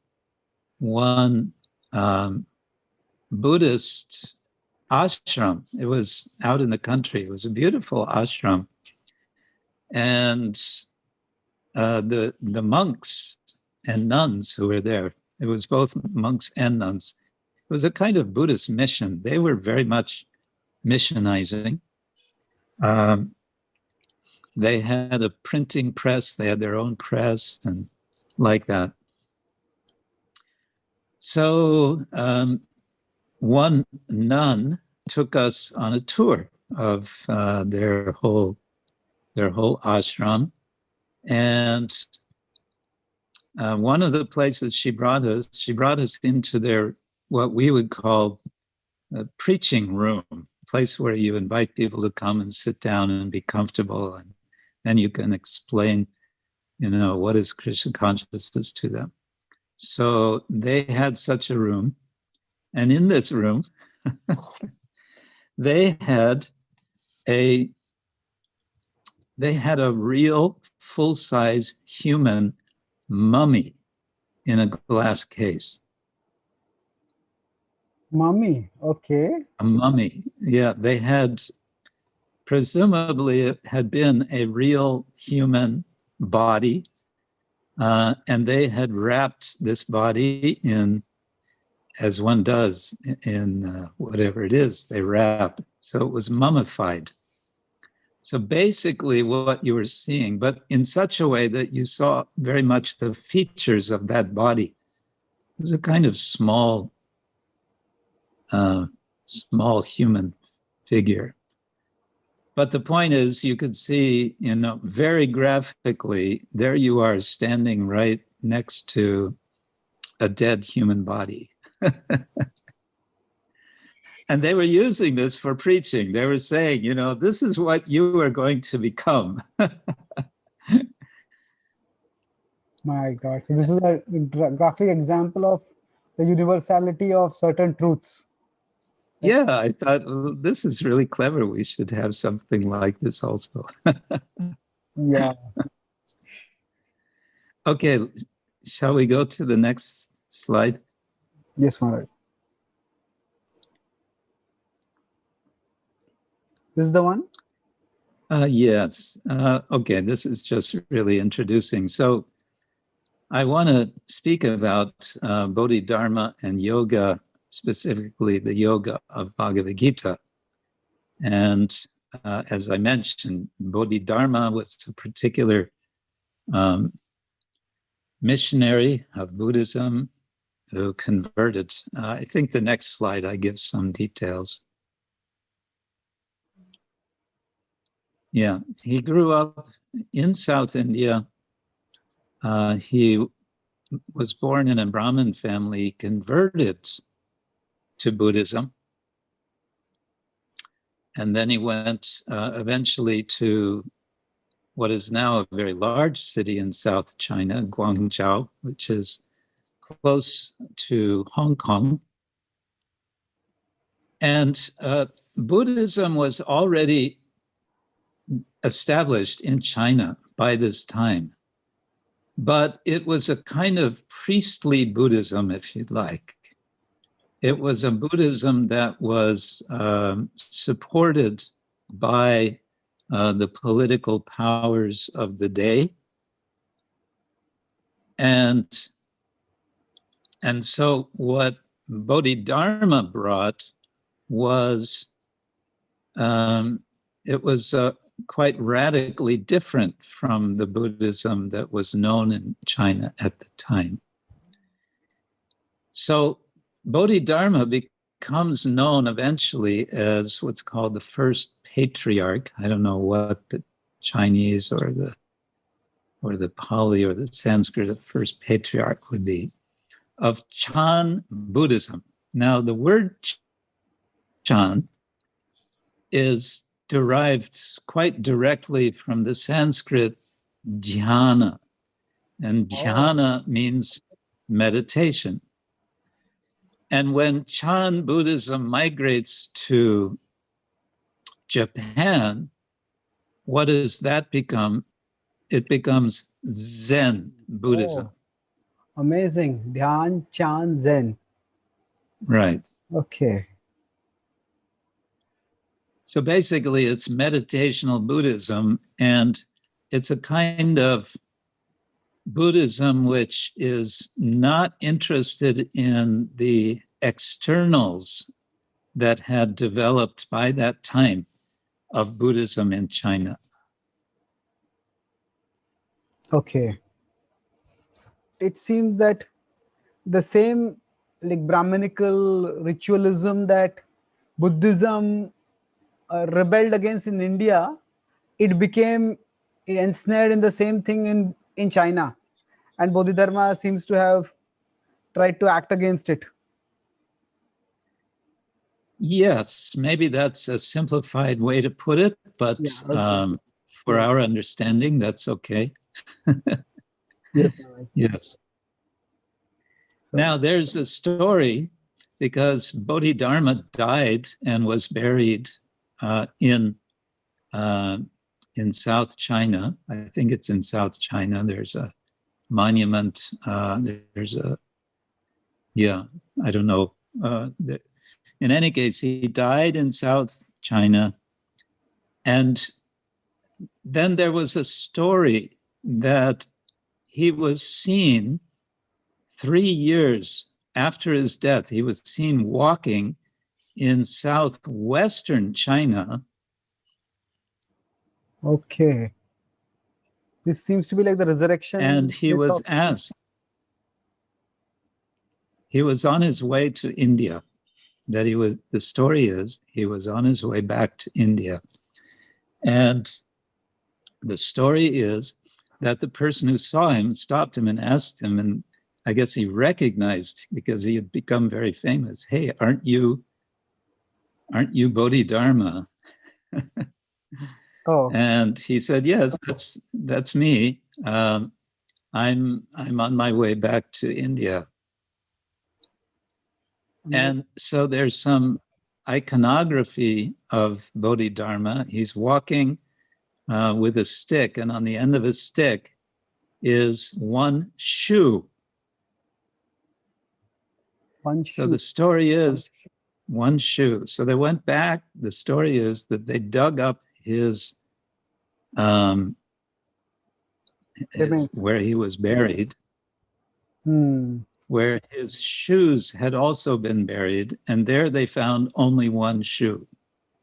one Buddhist ashram. It was out in the country. It was a beautiful ashram. And the monks and nuns who were there, it was both monks and nuns. It was a kind of Buddhist mission. They were very much missionizing. They had a printing press. They had their own press and like that. So one nun took us on a tour of their whole ashram, and one of the places she brought us into their, what we would call a preaching room, place where you invite people to come and sit down and be comfortable, and then you can explain, what is Krishna consciousness to them. So they had such a room, and in this room, they had a real full-size human mummy in a glass case. Mummy, okay. A mummy, yeah. They had, presumably it had been a real human body, and they had wrapped this body in, as one does in whatever it is they wrap. So it was mummified. So basically what you were seeing, but in such a way that you saw very much the features of that body. It was a kind of small human figure. But the point is, you could see, very graphically, there you are standing right next to a dead human body. And they were using this for preaching. They were saying, this is what you are going to become. My God. So this is a graphic example of the universality of certain truths. Yeah, I thought, well, this is really clever. We should have something like this also. Yeah. Okay, shall we go to the next slide? Yes, Maharaj. This is the one? Yes. Okay, this is just really introducing. So I want to speak about Bodhidharma and yoga, specifically the yoga of Bhagavad Gita. And as I mentioned, Bodhidharma was a particular missionary of Buddhism who converted. I think the next slide, I give some details. Yeah, he grew up in South India. He was born in a Brahmin family, converted to Buddhism. And then he went eventually to what is now a very large city in South China, Guangzhou, which is close to Hong Kong. And Buddhism was already established in China by this time. But it was a kind of priestly Buddhism, if you'd like. It was a Buddhism that was supported by the political powers of the day. And so what Bodhidharma brought was, it was quite radically different from the Buddhism that was known in China at the time. So Bodhidharma becomes known eventually as what's called the first patriarch. I don't know what the Chinese or the Pali or the Sanskrit of first patriarch would be, of Chan Buddhism. Now, the word Chan is derived quite directly from the Sanskrit dhyana, and dhyana means meditation. And when Chan Buddhism migrates to Japan, what does that become? It becomes Zen Buddhism. Amazing. Dhyan, Chan, Zen. Right. Okay. So basically, it's meditational Buddhism, and it's a kind of Buddhism which is not interested in the externals that had developed by that time of Buddhism in China. Okay. It seems that the same like Brahminical ritualism that Buddhism rebelled against in India, it became ensnared in the same thing in China. And Bodhidharma seems to have tried to act against it. Yes, maybe that's a simplified way to put it, but for our understanding, that's okay. Yes. Yes. So, now, there's a story because Bodhidharma died and was buried in South China. I think it's in South China. There's a monument. There's a, I don't know. In any case, he died in South China. And then there was a story that he was seen 3 years after his death. He was seen walking in southwestern China. Okay. This seems to be like the resurrection. And he was asked. He was on his way to India. The story is, he was on his way back to India. And the story is that the person who saw him stopped him and asked him, and I guess he recognized, because he had become very famous, "Hey, aren't you Bodhidharma?" And he said, "Yes, that's me. I'm on my way back to India." And so there's some iconography of Bodhidharma. He's walking with a stick, and on the end of his stick is one shoe. So the story is one shoe. So they went back. The story is that they dug up his where he was buried, where his shoes had also been buried, and there they found only one shoe.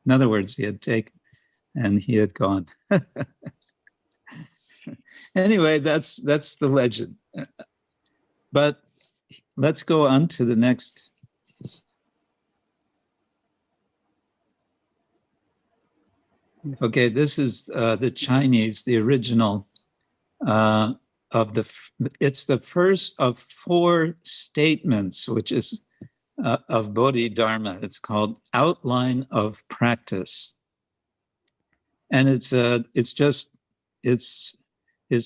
In other words, he had taken and he had gone. Anyway, that's the legend. But let's go on to the next. Okay, this is the Chinese, the original it's the first of 4 statements, which is of Bodhidharma. It's called Outline of Practice. And this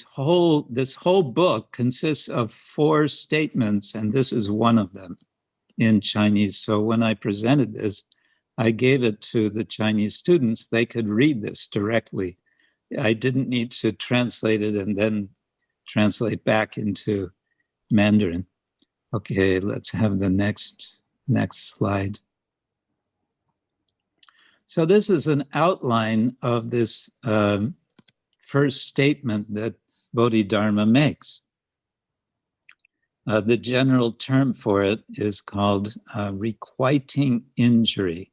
whole book consists of 4 statements, and this is one of them in Chinese. So when I presented this, I gave it to the Chinese students. They could read this directly. I didn't need to translate it and then translate back into Mandarin. Okay, let's have the next slide. So this is an outline of this first statement that Bodhidharma makes. The general term for it is called requiting injury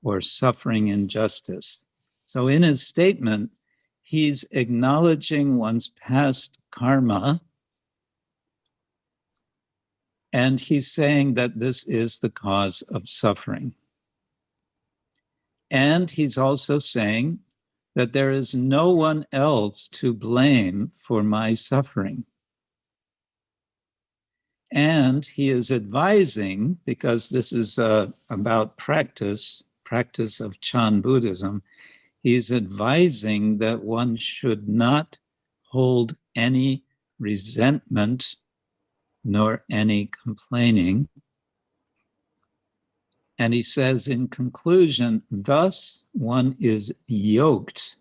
or suffering injustice. So in his statement, he's acknowledging one's past karma, and he's saying that this is the cause of suffering. And he's also saying that there is no one else to blame for my suffering. And he is advising, because this is about practice of Chan Buddhism, he's advising that one should not hold any resentment nor any complaining. And he says in conclusion, thus one is yoked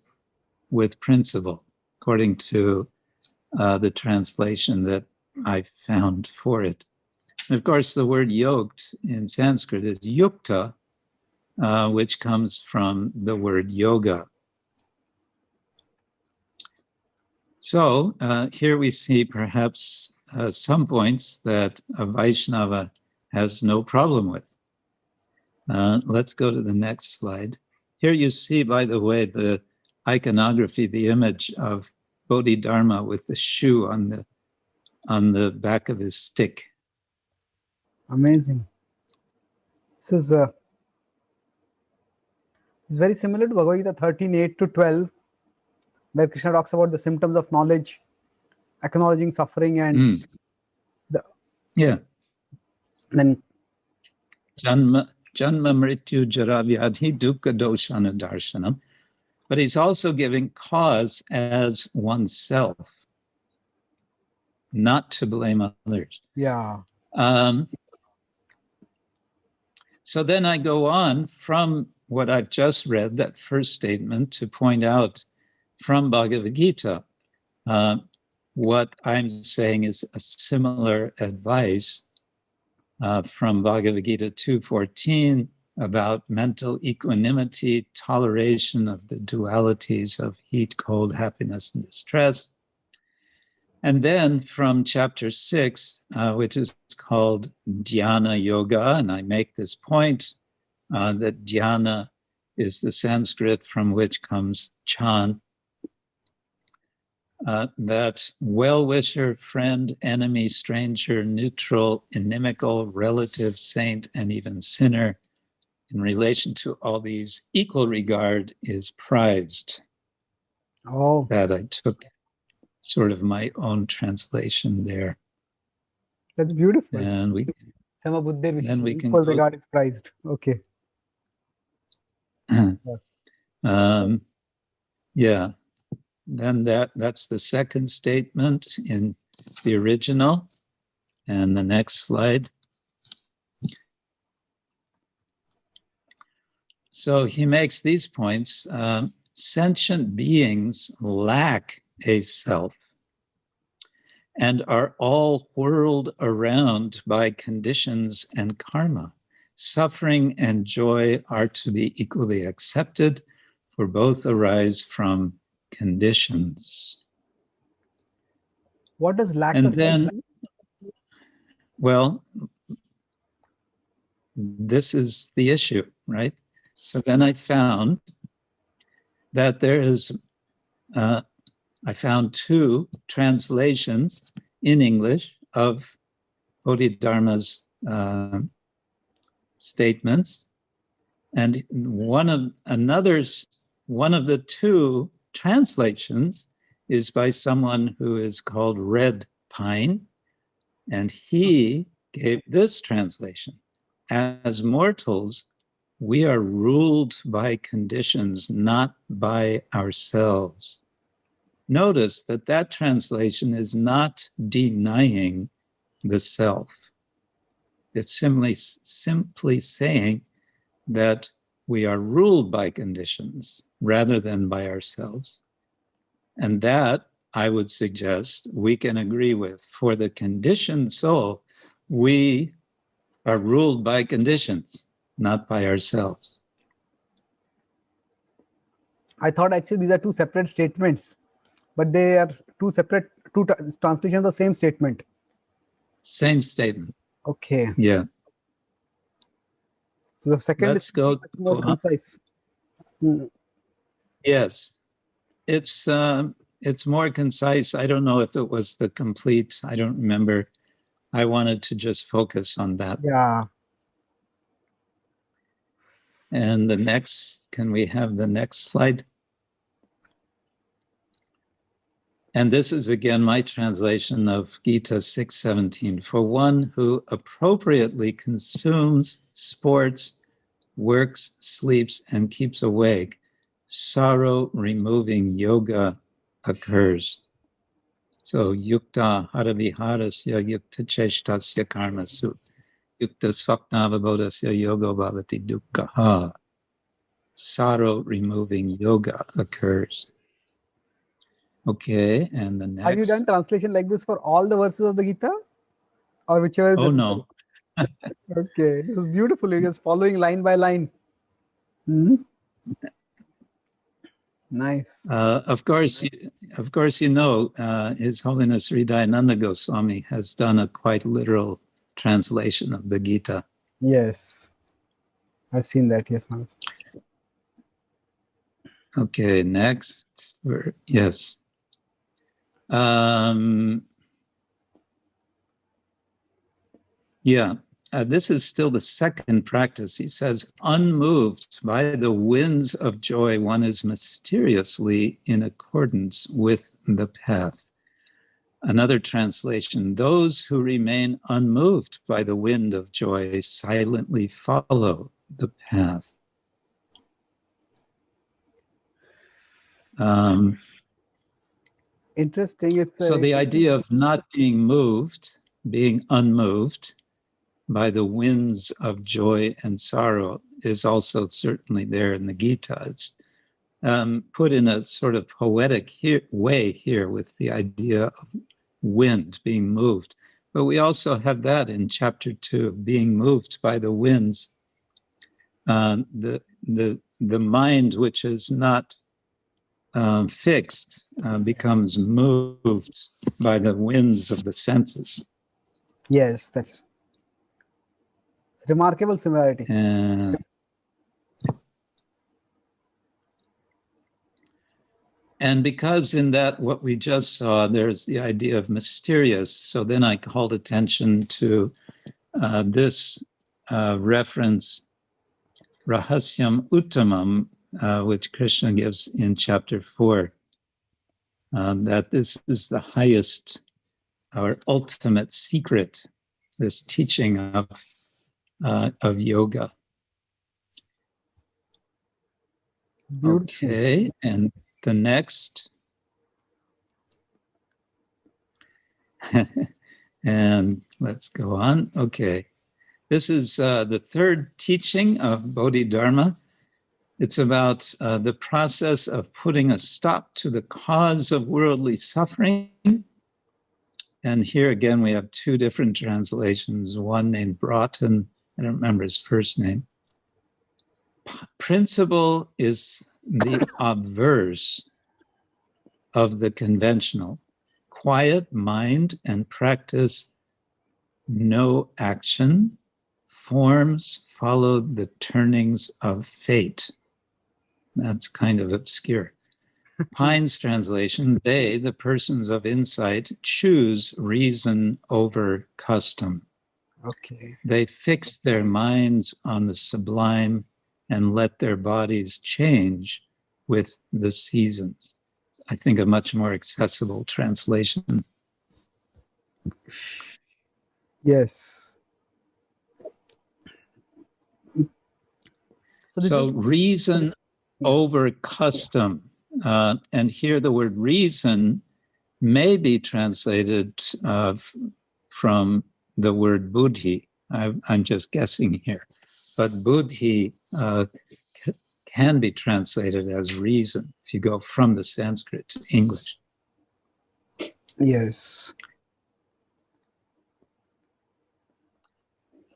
with principle, according to the translation that I found for it. And of course, the word yoked in Sanskrit is yukta, which comes from the word yoga. So here we see perhaps some points that a Vaishnava has no problem with. Let's go to the next slide. Here you see, by the way, the iconography, the image of Bodhidharma with the shoe on the back of his stick. Amazing. This is it's very similar to Bhagavad Gita 13:8 to 12, where Krishna talks about the symptoms of knowledge, acknowledging suffering, and then Janma mrityu jara vyadhi dukkha doshana darshanam. But he's also giving cause as oneself, not to blame others. Yeah. So then I go on from what I've just read, that first statement, to point out from Bhagavad Gita, what I'm saying is a similar advice from Bhagavad Gita 2:14 about mental equanimity, toleration of the dualities of heat, cold, happiness, and distress. And then from chapter 6, which is called Dhyana Yoga, and I make this point that dhyana is the Sanskrit from which comes Chan, that well-wisher, friend, enemy, stranger, neutral, inimical, relative, saint, and even sinner, in relation to all these, equal regard is prized. Oh, That I took sort of my own translation there. that's beautiful. And we then we can equal go, regard is prized. Okay. Yeah. Then that's the second statement in the original. And the next slide. So he makes these points. Sentient beings lack a self and are all whirled around by conditions and karma. Suffering and joy are to be equally accepted, for both arise from conditions. What does lack And of then, self mean? well, this is the issue, right? So then I found that there is, I found two translations in English of Bodhidharma's statements, and one of the two translations is by someone who is called Red Pine, and he gave this translation: as mortals, we are ruled by conditions, not by ourselves. Notice that translation is not denying the self. It's simply saying that we are ruled by conditions rather than by ourselves. And that, I would suggest, we can agree with. For the conditioned soul, we are ruled by conditions, not by ourselves. I thought actually these are two separate statements, but they are two translations of the same statement. Same statement. Okay. Yeah. So the second Let's is go more concise. Yes. It's more concise. I don't know if it was the complete, I don't remember. I wanted to just focus on that. Yeah. And the next, can we have the next slide? And this is again my translation of Gita 6:17. For one who appropriately consumes, sports, works, sleeps, and keeps awake, sorrow-removing yoga occurs. So yukta haraviharasya yukta cheshtasya karmasu yukta svapnavabodhasya yoga bhavati dukkha. Sorrow-removing yoga occurs. Okay, and the next. Have you done translation like this for all the verses of the Gita? Or whichever? Oh, no. Okay, it was beautiful. You're just following line by line. Nice. Of course, you know, His Holiness Hridayananda Goswami has done a quite literal translation of the Gita. Yes, I've seen that. Yes, Maharaj. Okay, next. Yes. This is still the second practice. He says, unmoved by the winds of joy, one is mysteriously in accordance with the path. Another translation, those who remain unmoved by the wind of joy silently follow the path. Interesting. So the idea of not being moved, being unmoved by the winds of joy and sorrow is also certainly there in the Gita. It's put in a sort of poetic way here with the idea of wind being moved. But we also have that in chapter 2, being moved by the winds. The mind which is not fixed becomes moved by the winds of the senses. Yes, that's remarkable similarity. And because in that, what we just saw, there's the idea of mysterious. So then I called attention to this reference, Rahasyam Uttamam, which Krishna gives in chapter 4, that this is the highest or ultimate secret, this teaching of yoga. Beautiful. Okay, and the next. And let's go on. Okay. This is the third teaching of Bodhidharma. It's about the process of putting a stop to the cause of worldly suffering. And here again, we have two different translations, one named Broughton, I don't remember his first name. Principle is the obverse of the conventional. Quiet mind and practice, no action. Forms follow the turnings of fate. That's kind of obscure. Pine's translation, they, the persons of insight, choose reason over custom. Okay. They fix their minds on the sublime and let their bodies change with the seasons. I think a much more accessible translation. Yes. So reason over custom. And here the word reason may be translated from the word buddhi. I'm just guessing here. But buddhi can be translated as reason if you go from the Sanskrit to English. Yes.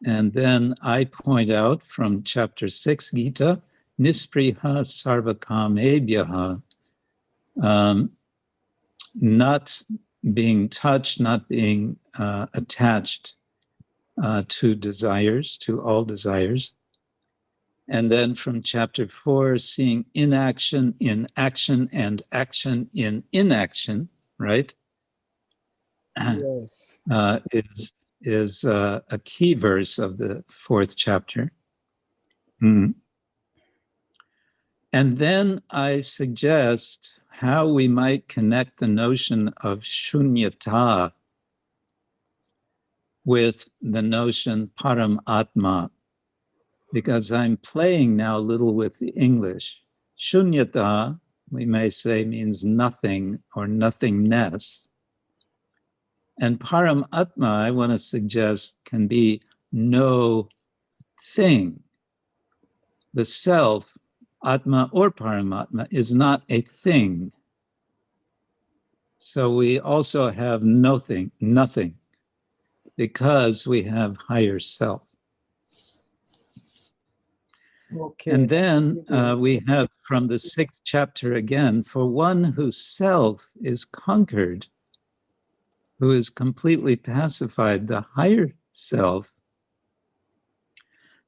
And then I point out from chapter 6 Gita, Nispriha Sarvakamebhyaha, not being touched, not being attached to desires, to all desires. And then from chapter 4, seeing inaction in action and action in inaction, right? Yes. Is a key verse of the 4th chapter. Mm. And then I suggest how we might connect the notion of shunyata with the notion param atma, because I'm playing now a little with the English. Shunyata, we may say, means nothing or nothingness. And param atma, I want to suggest, can be no thing. The self, atma or paramatma, is not a thing. So we also have nothing, because we have higher self. Okay. And then we have from the 6th chapter again, for one whose self is conquered, who is completely pacified, the higher self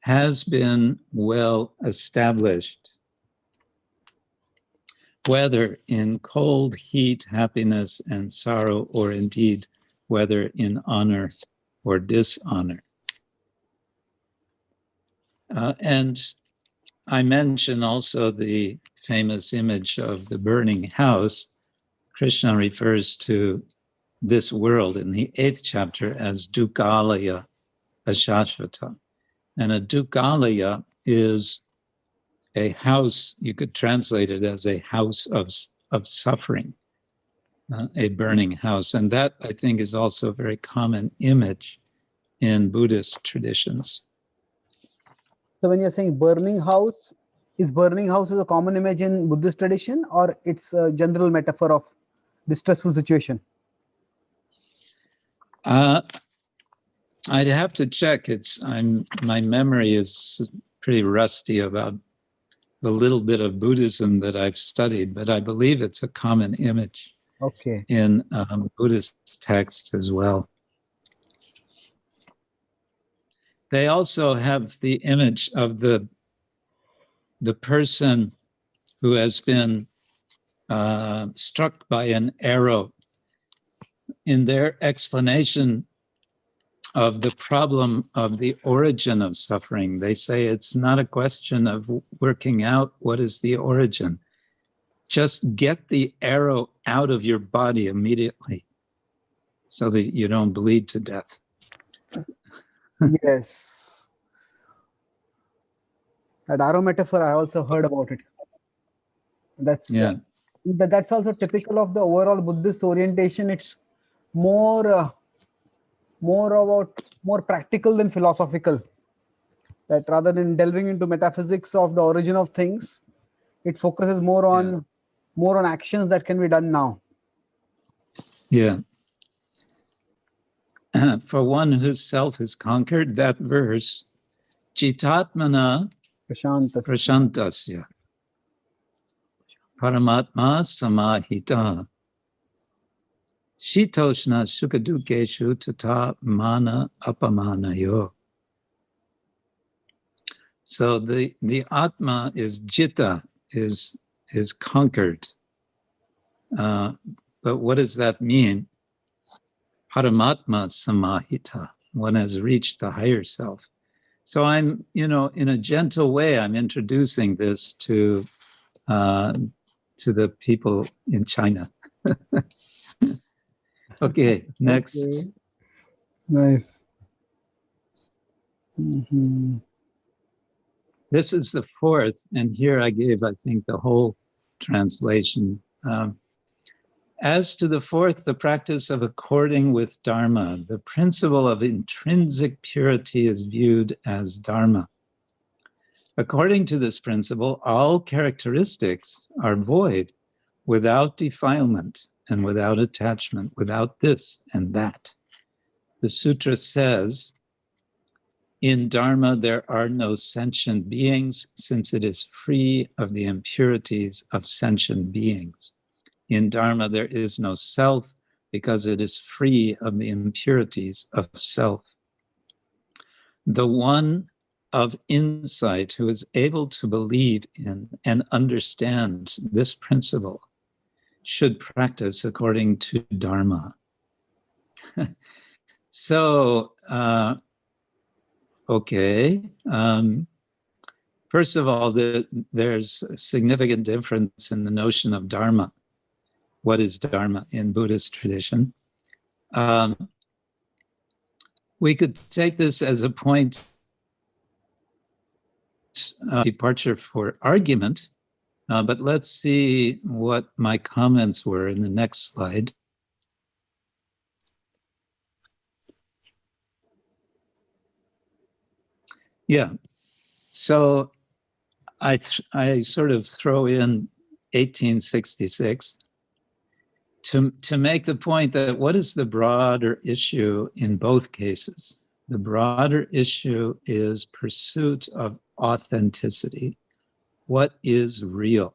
has been well established, whether in cold, heat, happiness, and sorrow, or indeed, whether in honor or dishonor. And I mention also the famous image of the burning house. Krishna refers to this world in the 8th chapter as Dukalaya Ashashvata. And a Dukalaya is a house, you could translate it as a house of suffering, a burning house. And that, I think, is also a very common image in Buddhist traditions. So when you're saying burning house, is burning house is a common image in Buddhist tradition, or it's a general metaphor of distressful situation? I'd have to check. My memory is pretty rusty about the little bit of Buddhism that I've studied, but I believe it's a common image in Buddhist texts as well. They also have the image of the person who has been struck by an arrow. In their explanation of the problem of the origin of suffering, they say it's not a question of working out what is the origin. Just get the arrow out of your body immediately so that you don't bleed to death. Yes. That arrow metaphor, I also heard about it. That's that's also typical of the overall Buddhist orientation. It's more practical than philosophical. That rather than delving into metaphysics of the origin of things, it focuses more on actions that can be done now. Yeah. For one whose self is conquered, that verse, Jitatmana Prashantasya Paramatma Samahita Shitoshna Sukadukeshu Tata Mana Apamanayo. So the Atma is Jitta, is conquered. But what does that mean? Paramatma Samahita. One has reached the higher self. So I'm, in a gentle way, I'm introducing this to the people in China. Okay, next. Okay. Nice. Mm-hmm. This is the 4th, and here I gave, I think, the whole translation. As to the 4th, the practice of according with Dharma, the principle of intrinsic purity is viewed as Dharma. According to this principle, all characteristics are void, without defilement and without attachment, without this and that. The sutra says, in Dharma, there are no sentient beings, since it is free of the impurities of sentient beings. In Dharma, there is no self, because it is free of the impurities of self. The one of insight who is able to believe in and understand this principle should practice according to Dharma. So, okay. First of all, there's a significant difference in the notion of Dharma. What is Dharma in Buddhist tradition? We could take this as a point of departure for argument, but let's see what my comments were in the next slide. Yeah, so I sort of throw in 1866 to make the point that what is the broader issue in both cases? The broader issue is pursuit of authenticity. What is real?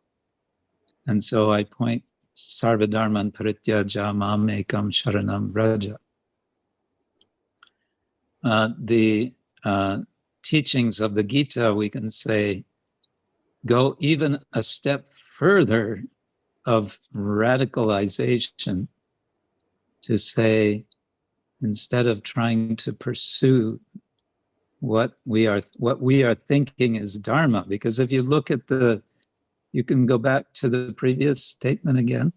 And so I point Sarvadharman Parityaja Mam Ekam Sharanam Vraja. The teachings of the Gita, we can say, go even a step further of radicalization to say, instead of trying to pursue what we are thinking is Dharma, because if you look at you can go back to the previous statement again.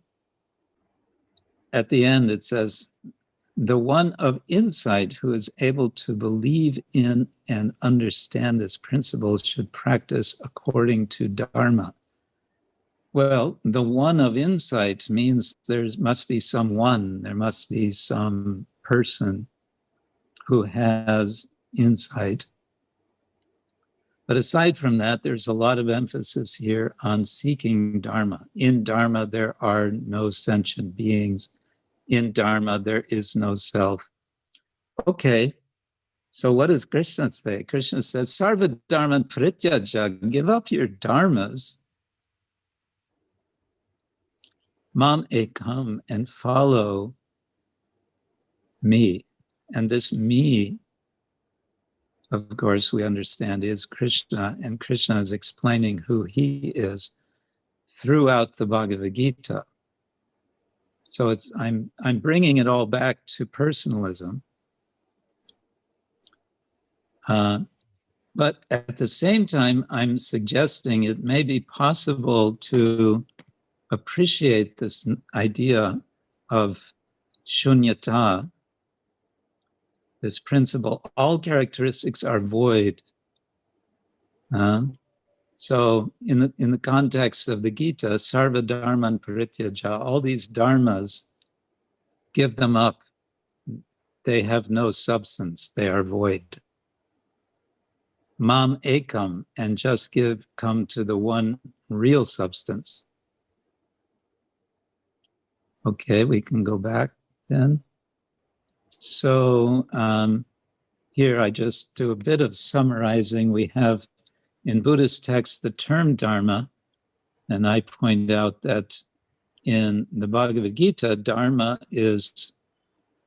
At the end, it says, the one of insight who is able to believe in and understand this principle should practice according to Dharma. Well, the one of insight means there must be someone, there must be some person who has insight. But aside from that, there's a lot of emphasis here on seeking Dharma. In Dharma, there are no sentient beings. In Dharma, there is no self. Okay, so what does Krishna say? Krishna says, Sarva Dharma Prityaja, give up your dharmas. Mam ekam, and follow me. And this me, of course, we understand is Krishna, and Krishna is explaining who he is throughout the Bhagavad Gita. So I'm bringing it all back to personalism. But at the same time, I'm suggesting it may be possible to appreciate this idea of shunyata, this principle. All characteristics are void. So in the context of the Gita, sarva dharman parityaja, all these dharmas, give them up. They have no substance. They are void. Mam ekam, and just come to the one real substance. Okay, we can go back then. So here I just do a bit of summarizing. We have in Buddhist texts the term Dharma, and I point out that in the Bhagavad Gita, Dharma is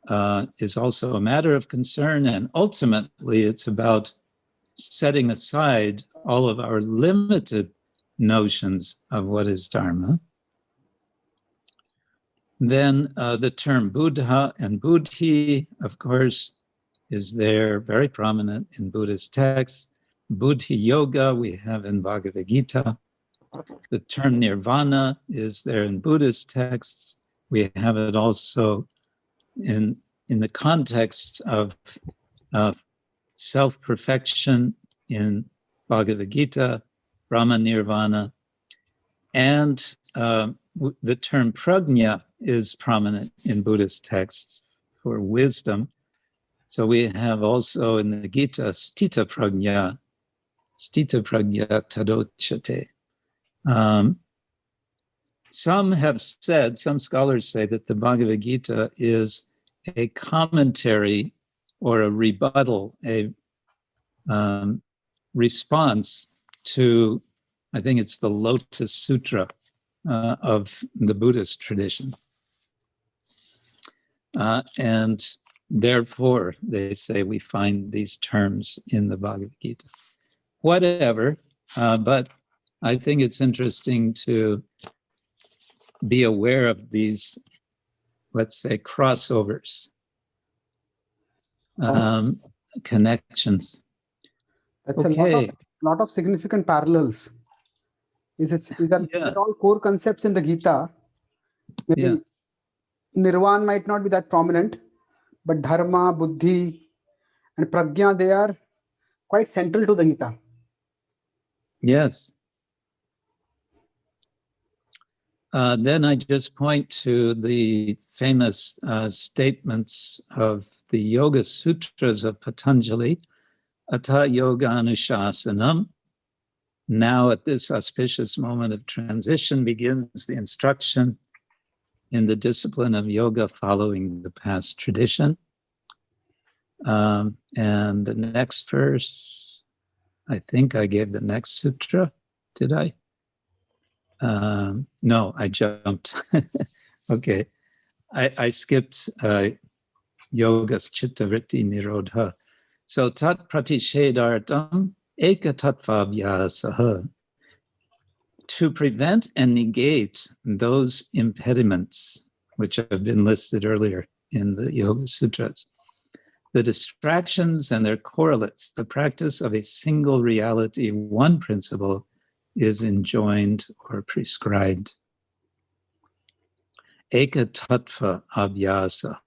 also a matter of concern, and ultimately it's about setting aside all of our limited notions of what is Dharma. Then the term Buddha and Buddhi, of course, is there, very prominent in Buddhist texts. Buddhi Yoga we have in Bhagavad Gita. The term Nirvana is there in Buddhist texts. We have it also in the context of self-perfection in Bhagavad Gita, Brahma Nirvana, and the term prajna is prominent in Buddhist texts for wisdom. So we have also in the Gita stita prajna tadochate. Some scholars say that the Bhagavad Gita is a commentary or a rebuttal, a response to, I think it's the Lotus Sutra of the Buddhist tradition. And therefore, they say we find these terms in the Bhagavad Gita. Whatever, but I think it's interesting to be aware of these, let's say, crossovers, connections. That's okay. lot of significant parallels. Is it all core concepts in the Gita? Maybe Nirvana might not be that prominent, but Dharma, Buddhi, and Prajna, they are quite central to the Gita. Yes. Then I just point to the famous statements of the Yoga Sutras of Patanjali, Ata Yoga Anushasanam. Now at this auspicious moment of transition begins the instruction in the discipline of yoga following the past tradition. And the next verse, I think I gave the next sutra, did I? No, I jumped. Okay. I skipped Yoga's Chitta Vritti Nirodha. So Tat Pratishedhartam Eka Tattvabhyasaha. To prevent and negate those impediments, which have been listed earlier in the Yoga Sutras, the distractions and their correlates, the practice of a single reality, one principle, is enjoined or prescribed. Eka tattva abhyasa,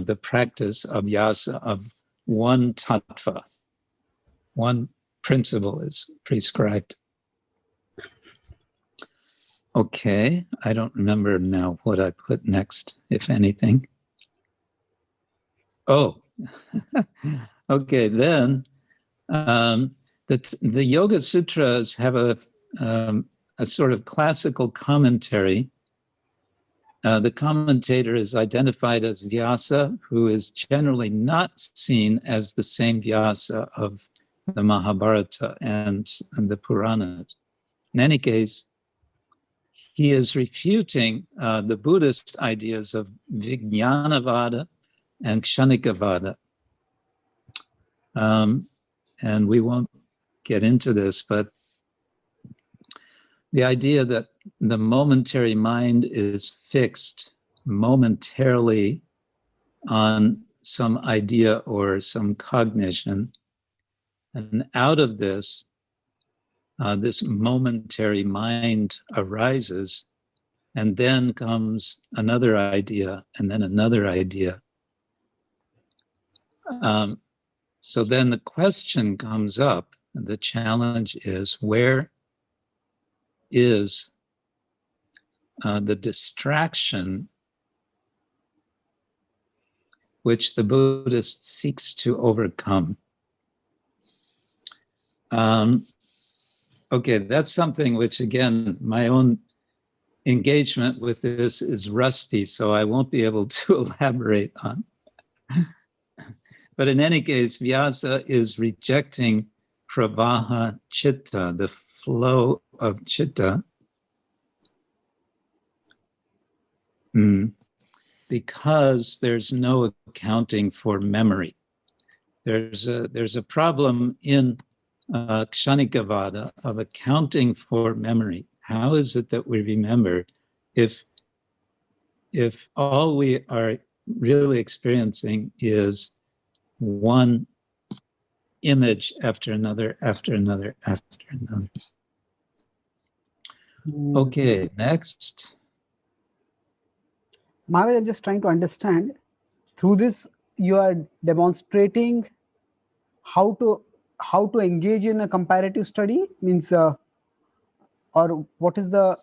the practice abhyasa of one tattva, one principle is prescribed. Okay, I don't remember now what I put next, if anything. Oh, okay, then the Yoga Sutras have a sort of classical commentary. The commentator is identified as Vyasa, who is generally not seen as the same Vyasa of the Mahabharata and the Puranas. In any case, he is refuting the Buddhist ideas of Vijnanavada and Kshanikavada. And we won't get into this, but the idea that the momentary mind is fixed momentarily on some idea or some cognition, and out of this, this momentary mind arises, and then comes another idea, and then another idea. So then the question comes up, and the challenge is, where is the distraction which the Buddhist seeks to overcome? Okay, that's something which, again, my own engagement with this is rusty, so I won't be able to elaborate on. But in any case, Vyasa is rejecting pravaha chitta, the flow of chitta, because there's no accounting for memory. There's a problem in Kshanikavada of accounting for memory. How is it that we remember if all we are really experiencing is one image after another, after another, after another? Okay, next. Maharaj, I'm just trying to understand. Through this, you are demonstrating how to engage in a comparative study, means, or what is the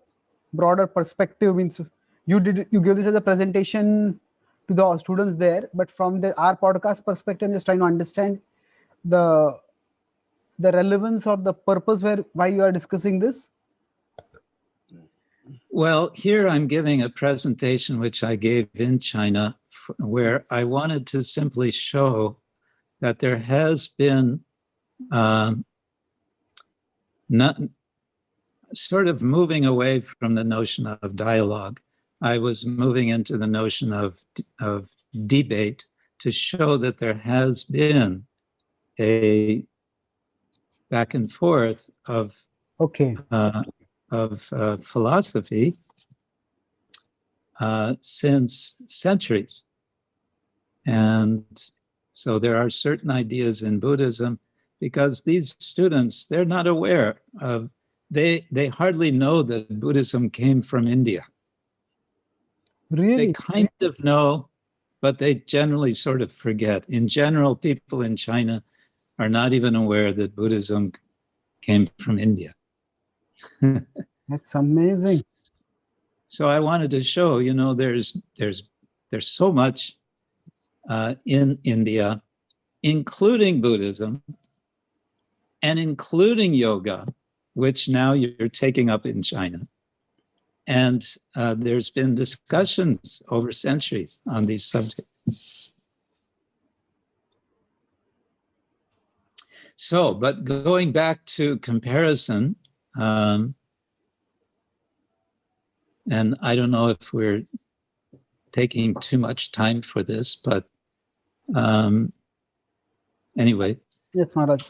broader perspective? Means you give this as a presentation to the students there, but from our podcast perspective, I'm just trying to understand the relevance or the purpose why you are discussing this. Well, here I'm giving a presentation which I gave in China, where I wanted to simply show that there has been not sort of moving away from the notion of dialogue. I was moving into the notion of debate to show that there has been a back and forth of philosophy since centuries. And so there are certain ideas in Buddhism because these students, they're not aware of, they hardly know that Buddhism came from India. They Really? kind of know, but they generally sort of forget. In general, people in China are not even aware that Buddhism came from India. That's amazing. So I wanted to show, you know, there's so much in India, including Buddhism and including yoga, which now you're taking up in China. And there's been discussions over centuries on these subjects. So, but going back to comparison, and I don't know if we're taking too much time for this, but anyway. Yes, Maharaj.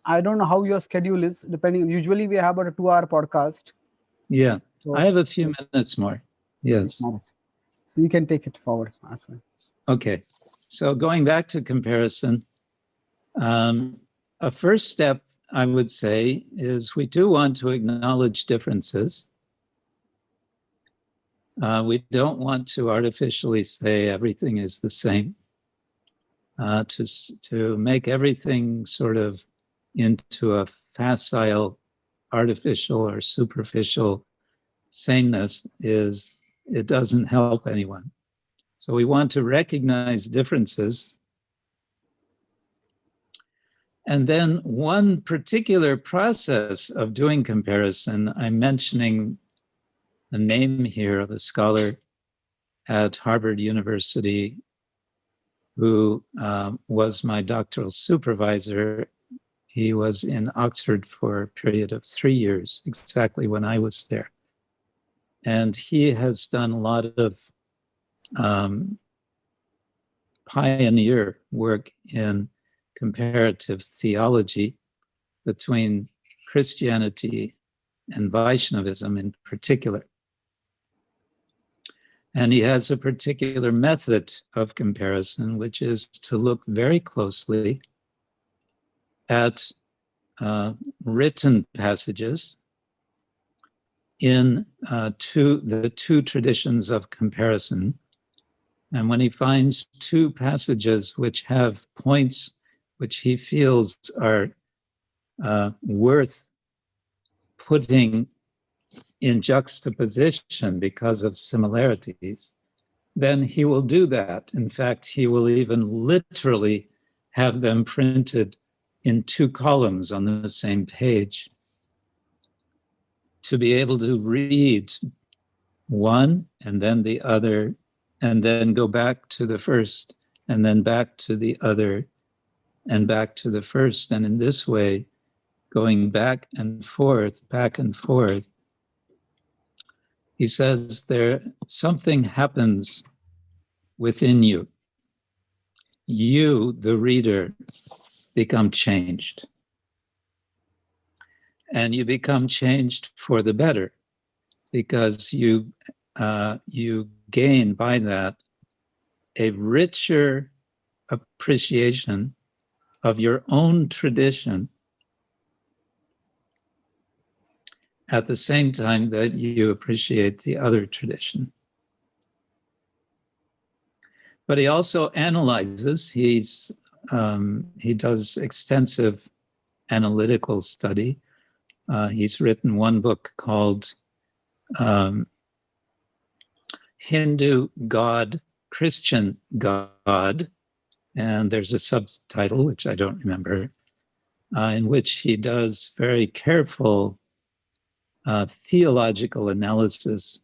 I don't know how your schedule is, depending. Usually we have about a 2-hour podcast. Yeah, So, I have a few minutes more. Yes. Maharaj. So you can take it forward. Okay. So going back to comparison, a first step, I would say, is we do want to acknowledge differences. We don't want to artificially say everything is the same. To make everything sort of into a facile, artificial or superficial sameness it doesn't help anyone. So we want to recognize differences. And then one particular process of doing comparison, I'm mentioning the name here of a scholar at Harvard University who was my doctoral supervisor. He was in Oxford for a period of 3 years, exactly when I was there. And he has done a lot of pioneer work in comparative theology between Christianity and Vaishnavism in particular. And he has a particular method of comparison, which is to look very closely at written passages in the two traditions of comparison. And when he finds two passages which have points which he feels are worth putting in juxtaposition because of similarities, then he will do that. In fact, he will even literally have them printed in 2 columns on the same page to be able to read one and then the other, and then go back to the first, and then back to the other, and back to the first. And in this way, going back and forth, he says something happens within you. You, the reader, become changed. And you become changed for the better, because you gain by that a richer appreciation of your own tradition at the same time that you appreciate the other tradition. But he also analyzes. He does extensive analytical study. He's written one book called Hindu God, Christian God, and there's a subtitle, which I don't remember, in which he does very careful theological analysis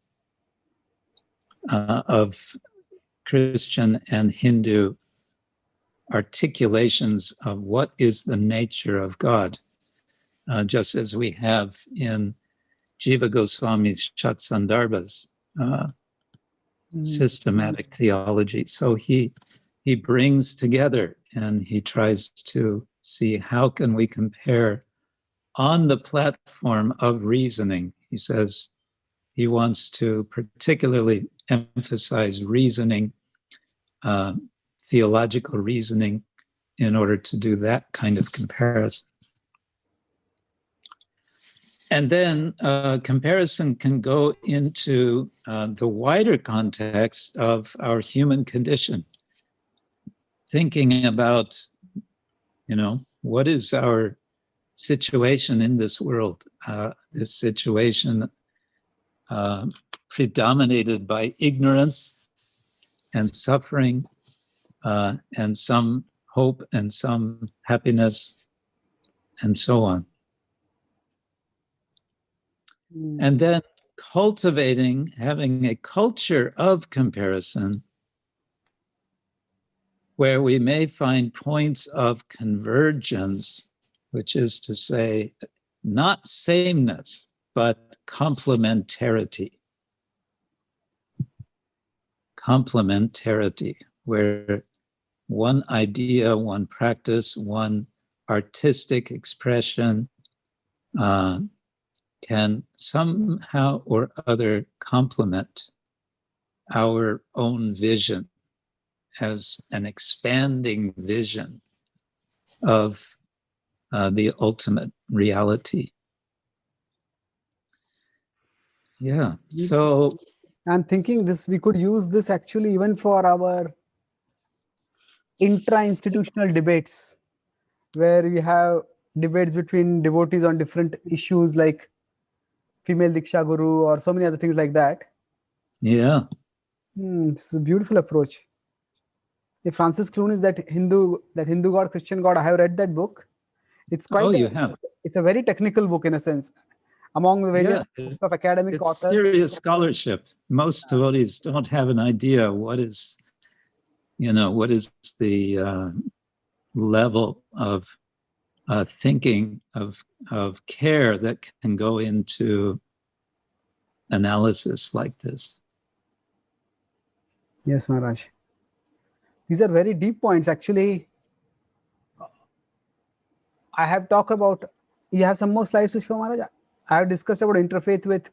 of Christian and Hindu articulations of what is the nature of God, just as we have in Jiva Goswami's Shatsandarbha's systematic theology. So he brings together and he tries to see how can we compare on the platform of reasoning. He says he wants to particularly emphasize reasoning, theological reasoning, in order to do that kind of comparison. And then comparison can go into the wider context of our human condition, thinking about, what is our situation in this world, this situation predominated by ignorance and suffering, and some hope and some happiness, and so on. And then having a culture of comparison where we may find points of convergence, which is to say, not sameness, but complementarity. Complementarity, where one idea, one practice, one artistic expression can somehow or other complement our own vision as an expanding vision of the ultimate reality. Yeah, so I'm thinking we could use this actually even for our intra-institutional debates, where we have debates between devotees on different issues like female Diksha Guru or so many other things like that. Yeah. It's a beautiful approach. If Francis Clooney's that Hindu God, Christian God, I have read that book. It's quite you have. It's a very technical book in a sense. Among the various books of academic it's authors. Serious scholarship. Most devotees don't have an idea what is the level of thinking, of care that can go into analysis like this. Yes, Maharaj. These are very deep points. Actually, I have talked about, you have some more slides to show, Maharaj? I have discussed about interfaith with...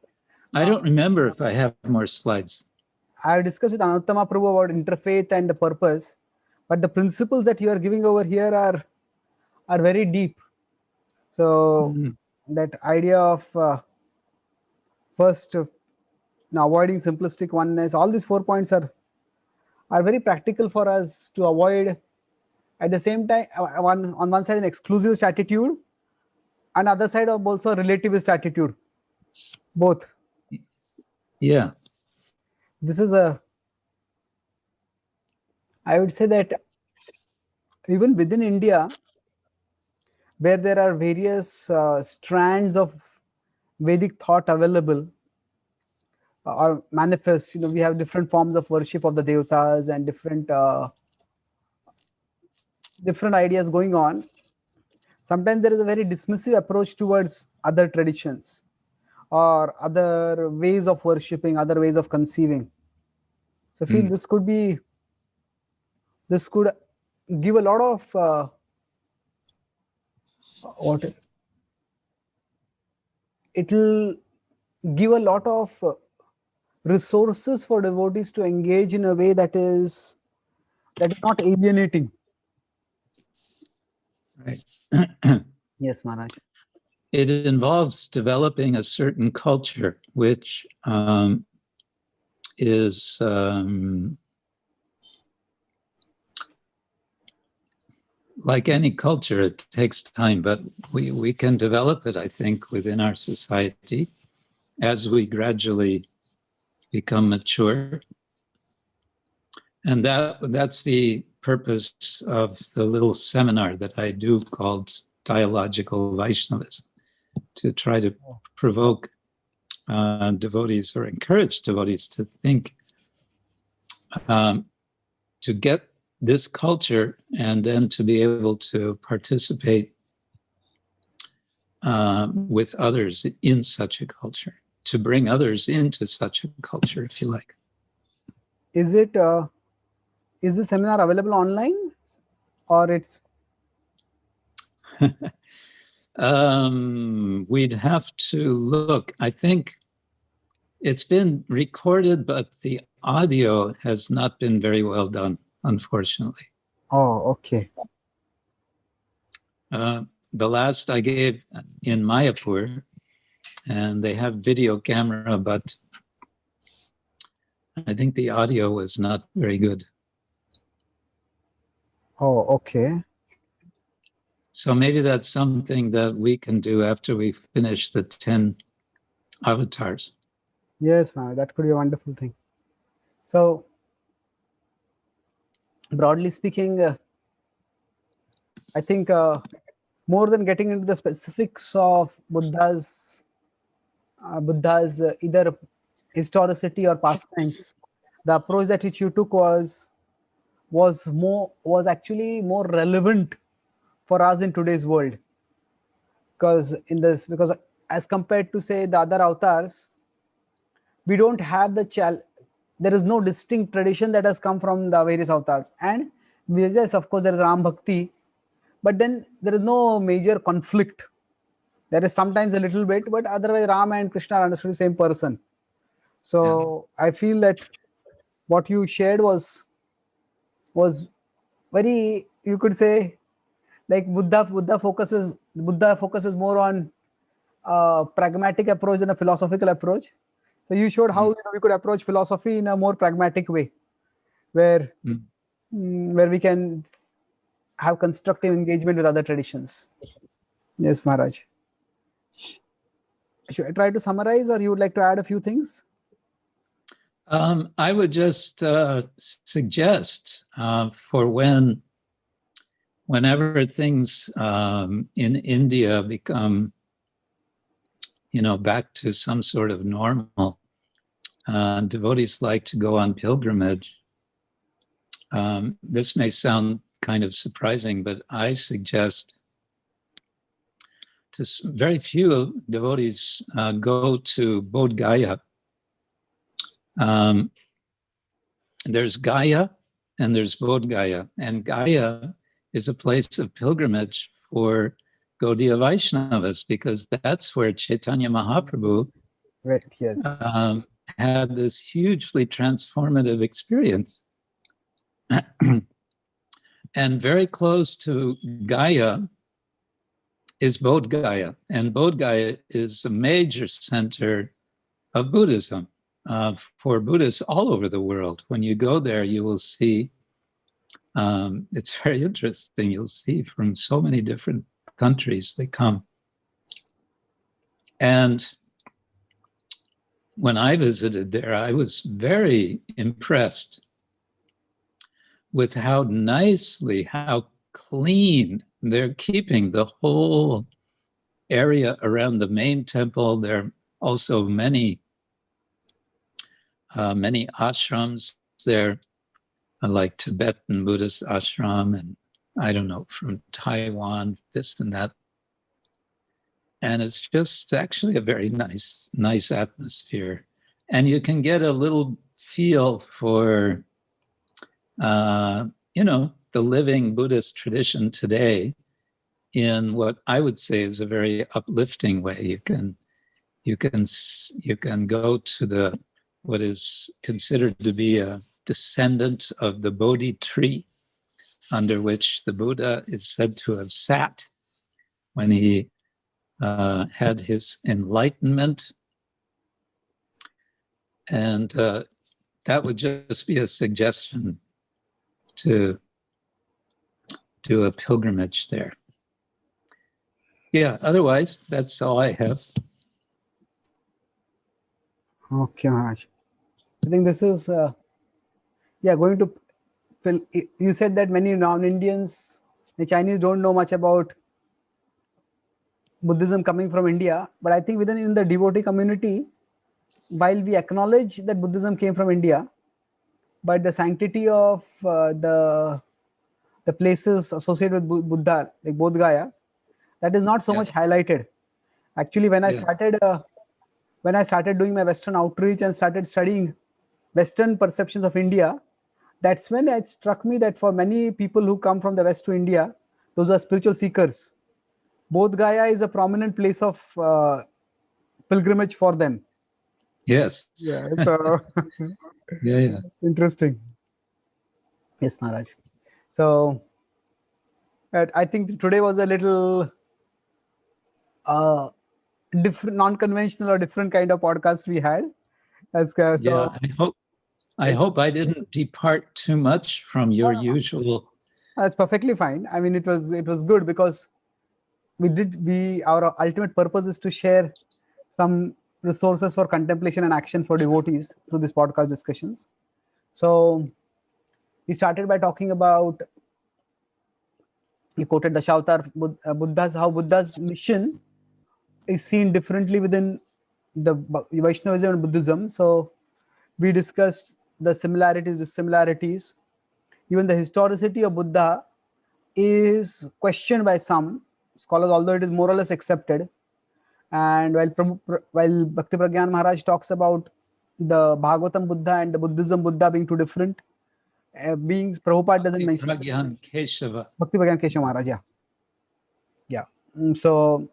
I don't remember if I have more slides. I have discussed with Anuttama Prabhu about interfaith and the purpose, but the principles that you are giving over here are very deep. So that idea of first avoiding simplistic oneness, all these 4 points are very practical for us to avoid. At the same time, on one side an exclusivist attitude, and other side of also relativist attitude. Both. Yeah. This is I would say that even within India, where there are various strands of Vedic thought available or manifest, we have different forms of worship of the devatas and different ideas going on. Sometimes there is a very dismissive approach towards other traditions or other ways of worshipping, other ways of conceiving. So I feel this could give a lot of it will give a lot of resources for devotees to engage in a way that is not alienating. Right. Yes, Maharaj. It involves developing a certain culture, which is like any culture, it takes time, but we can develop it, I think, within our society as we gradually become mature. And that's the purpose of the little seminar that I do called Dialogical Vaishnavism, to try to provoke devotees or encourage devotees to think, to get this culture and then to be able to participate with others in such a culture, to bring others into such a culture, if you like. Is the seminar available online or it's... We'd have to look. I think it's been recorded, but the audio has not been very well done, unfortunately. Oh, okay. The last I gave in Mayapur, and they have video camera, but I think the audio was not very good. Oh, okay. So maybe that's something that we can do after we finish the 10 avatars. Yes, ma'am, that could be a wonderful thing. So, broadly speaking, I think more than getting into the specifics of Buddha's either historicity or pastimes, the approach that which you took was actually more relevant for us in today's world, because as compared to say the other avatars, we don't have there is no distinct tradition that has come from the various avatars. And yes, of course there is Ram Bhakti, but then there is no major conflict. There is sometimes a little bit, but otherwise Ram and Krishna are understood the same person. So I feel that what you shared was very, you could say, like Buddha focuses more on a pragmatic approach than a philosophical approach. So you showed how we could approach philosophy in a more pragmatic way, where where we can have constructive engagement with other traditions. Yes, Maharaj. Should I try to summarize, or you would like to add a few things? I would just suggest for whenever things in India become, back to some sort of normal, devotees like to go on pilgrimage. This may sound kind of surprising, but I suggest very few devotees go to Bodh Gaya. There's Gaya and there's Bodh Gaya. And Gaya is a place of pilgrimage for Gaudiya Vaishnavas, because that's where Chaitanya Mahaprabhu Right, yes. Had this hugely transformative experience. And very close to Gaya is Bodh Gaya. And Bodh Gaya is a major center of Buddhism for Buddhists all over the world. When you go there, you will see, it's very interesting, you'll see from so many different countries they come. And when I visited there, I was very impressed with how nicely, how clean they're keeping the whole area around the main temple. There are also many ashrams there, like Tibetan Buddhist ashram, and I don't know, from Taiwan, this and that. And it's just actually a very nice atmosphere. And you can get a little feel for, the living Buddhist tradition today in what I would say is a very uplifting way. You can go to what is considered to be a descendant of the Bodhi tree, under which the Buddha is said to have sat when he had his enlightenment. And that would just be a suggestion to do a pilgrimage there. Yeah, otherwise, that's all I have. Okay, Maharaj. I think this is, going to fill. You said that many non-Indians, the Chinese, don't know much about Buddhism coming from India. But I think in the devotee community, while we acknowledge that Buddhism came from India, but the sanctity of the places associated with Buddha, like Bodh Gaya, that is not so much highlighted. Actually, when I started doing my Western outreach and started studying Western perceptions of India, that's when it struck me that for many people who come from the West to India, those are spiritual seekers. Bodh Gaya is a prominent place of pilgrimage for them. Yes. Yeah. So yeah. Interesting. Yes, Maharaj. So I think today was a little different, non-conventional or different kind of podcast we had. So I hope I didn't depart too much from your usual. that's perfectly fine. I mean, it was good because our ultimate purpose is to share some resources for contemplation and action for devotees through this podcast discussions. So we started by talking about, you quoted Dashavatara Buddha's, how Buddha's mission is seen differently within the Vaishnavism and Buddhism. So we discussed the similarities, dissimilarities. Even the historicity of Buddha is questioned by some scholars, although it is more or less accepted. And while Bhakti Pragyan Maharaj talks about the Bhagavatam Buddha and the Buddhism Buddha being two different beings, Prabhupada doesn't mention Pragyan Keshava. Bhakti Pragyan Keshava Maharaj, yeah. So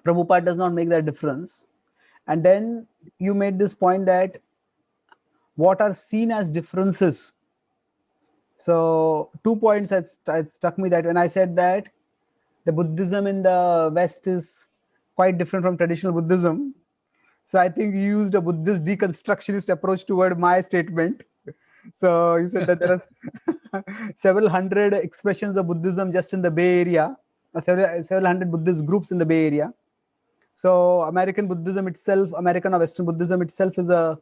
Prabhupada does not make that difference. And then you made this point that what are seen as differences. So 2 points that struck me, that when I said that the Buddhism in the West is quite different from traditional Buddhism. So I think you used a Buddhist deconstructionist approach toward my statement. So you said that there are several hundred expressions of Buddhism just in the Bay Area, several hundred Buddhist groups in the Bay Area. So American Buddhism itself, American or Western Buddhism itself, is a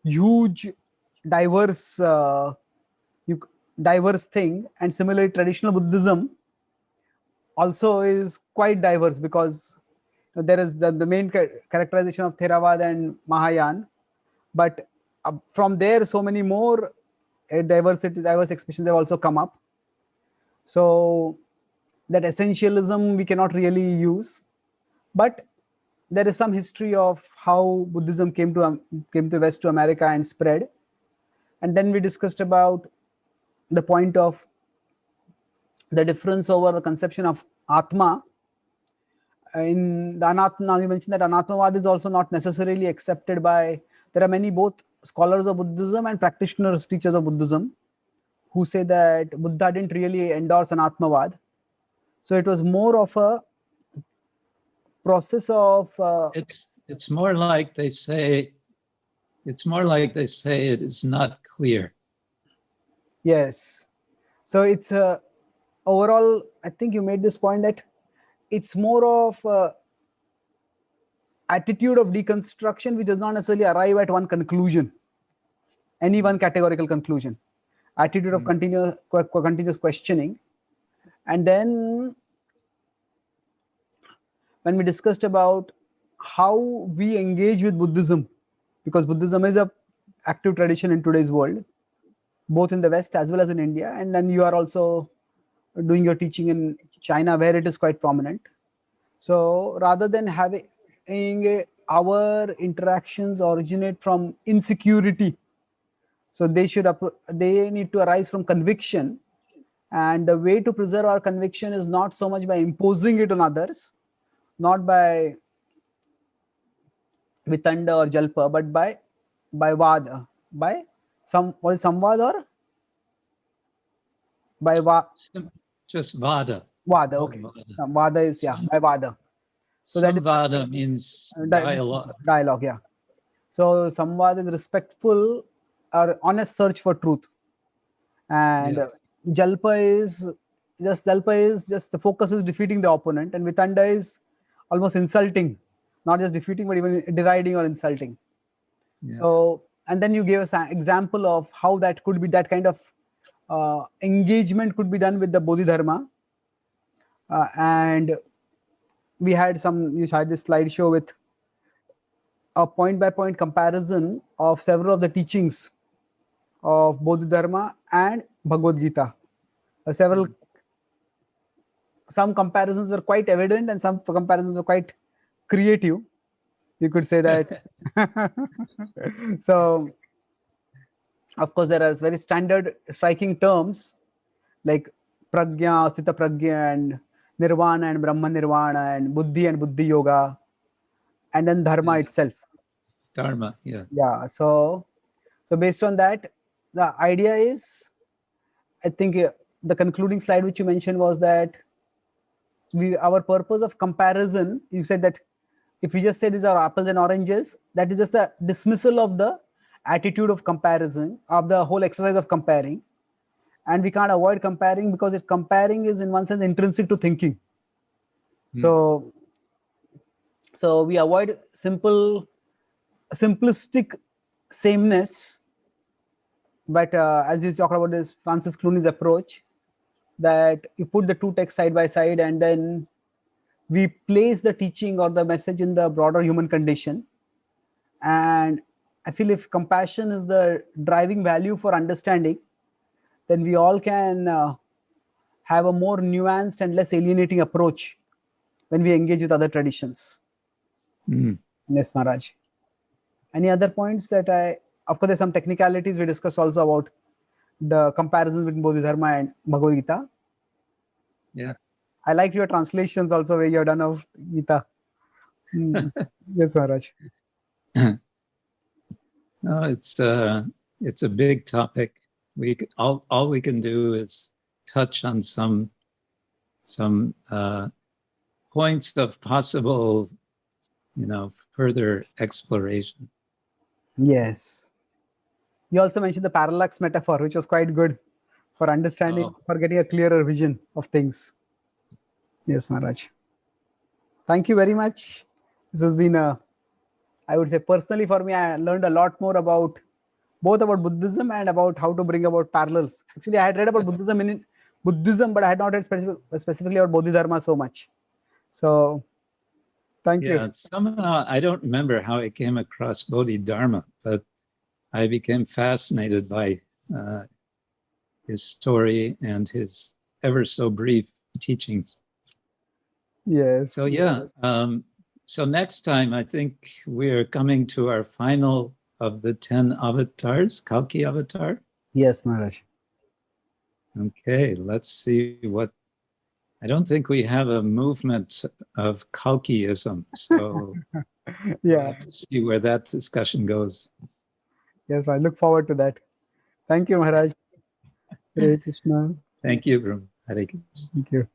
huge, diverse thing. And similarly, traditional Buddhism also is quite diverse, because there is the main characterization of Theravada and Mahayana, but from there so many more diverse expressions have also come up. So that essentialism we cannot really use, but there is some history of how Buddhism came to West, to America, and spread. And then we discussed about the point of the difference over the conception of Atma. In the Anatma, we mentioned that Anatmavad is also not necessarily accepted by, there are many both scholars of Buddhism and practitioners, teachers of Buddhism, who say that Buddha didn't really endorse Anatmavad. So it was more of a process of it's more like they say it is not clear. Yes. So it's overall, I think you made this point that it's more of a attitude of deconstruction, which does not necessarily arrive at one conclusion, any one categorical conclusion. Attitude of continuous questioning. And then when we discussed about how we engage with Buddhism, because Buddhism is a active tradition in today's world, both in the West as well as in India, and then you are also doing your teaching in China, where it is quite prominent. So rather than having our interactions originate from insecurity, so they need to arise from conviction. And the way to preserve our conviction is not so much by imposing it on others, not by Vitanda or Jalpa, but by Vada, by what is Samvad, or by just Vada. Vada, okay. Vada is, by Vada. So Samvada means dialogue. Dialogue, yeah. So Samvad is respectful or honest search for truth. And Jalpa is just the focus is defeating the opponent, and Vitanda is almost insulting, not just defeating, but even deriding or insulting. So, and then you gave us an example of how that could be, that kind of engagement could be done with the Bodhidharma. And you had this slideshow with a point-by-point comparison of several of the teachings of Bodhidharma and Bhagavad Gita. Some comparisons were quite evident, and some comparisons were quite creative, you could say that. So, of course, there are very standard striking terms like Pragya, Sthita Pragya, and Nirvana and Brahma Nirvana, and Buddhi and Buddhi Yoga, and then Dharma itself. Dharma, yeah. Yeah. So based on that, the idea is, I think the concluding slide which you mentioned was that our purpose of comparison, you said that if we just say these are apples and oranges, that is just a dismissal of the attitude of comparison, of the whole exercise of comparing. And we can't avoid comparing because comparing is in one sense intrinsic to thinking. So we avoid simplistic sameness. But as you talk about this Francis Clooney's approach, that you put the two texts side by side and then we place the teaching or the message in the broader human condition. And I feel if compassion is the driving value for understanding, then we all can have a more nuanced and less alienating approach when we engage with other traditions. Yes, Maharaj. Any other points that of course, there's some technicalities we discussed also about the comparison between Bodhidharma and Bhagavad Gita. Yeah. I liked your translations also where you have done of Gita. Yes, Maharaj. No, it's a big topic. All we can do is touch on some points of possible, further exploration. Yes. You also mentioned the parallax metaphor, which was quite good for understanding, for getting a clearer vision of things. Yes, Maharaj. Thank you very much. This has been I would say personally for me, I learned a lot more about both about Buddhism and about how to bring about parallels. Actually, I had read about Buddhism but I had not read specifically about Bodhidharma so much. So, thank you. Somehow, I don't remember how I came across Bodhidharma, but I became fascinated by his story and his ever so brief teachings. Yes. So, so next time, I think we're coming to our final of the 10 avatars, Kalki avatar. Yes, Maharaj. Okay, let's see what. I don't think we have a movement of Kalkiism, so we'll have to see where that discussion goes. Yes, I look forward to that. Thank you, Maharaj. Hare Krishna. Thank you, Hare Krishna. Thank you.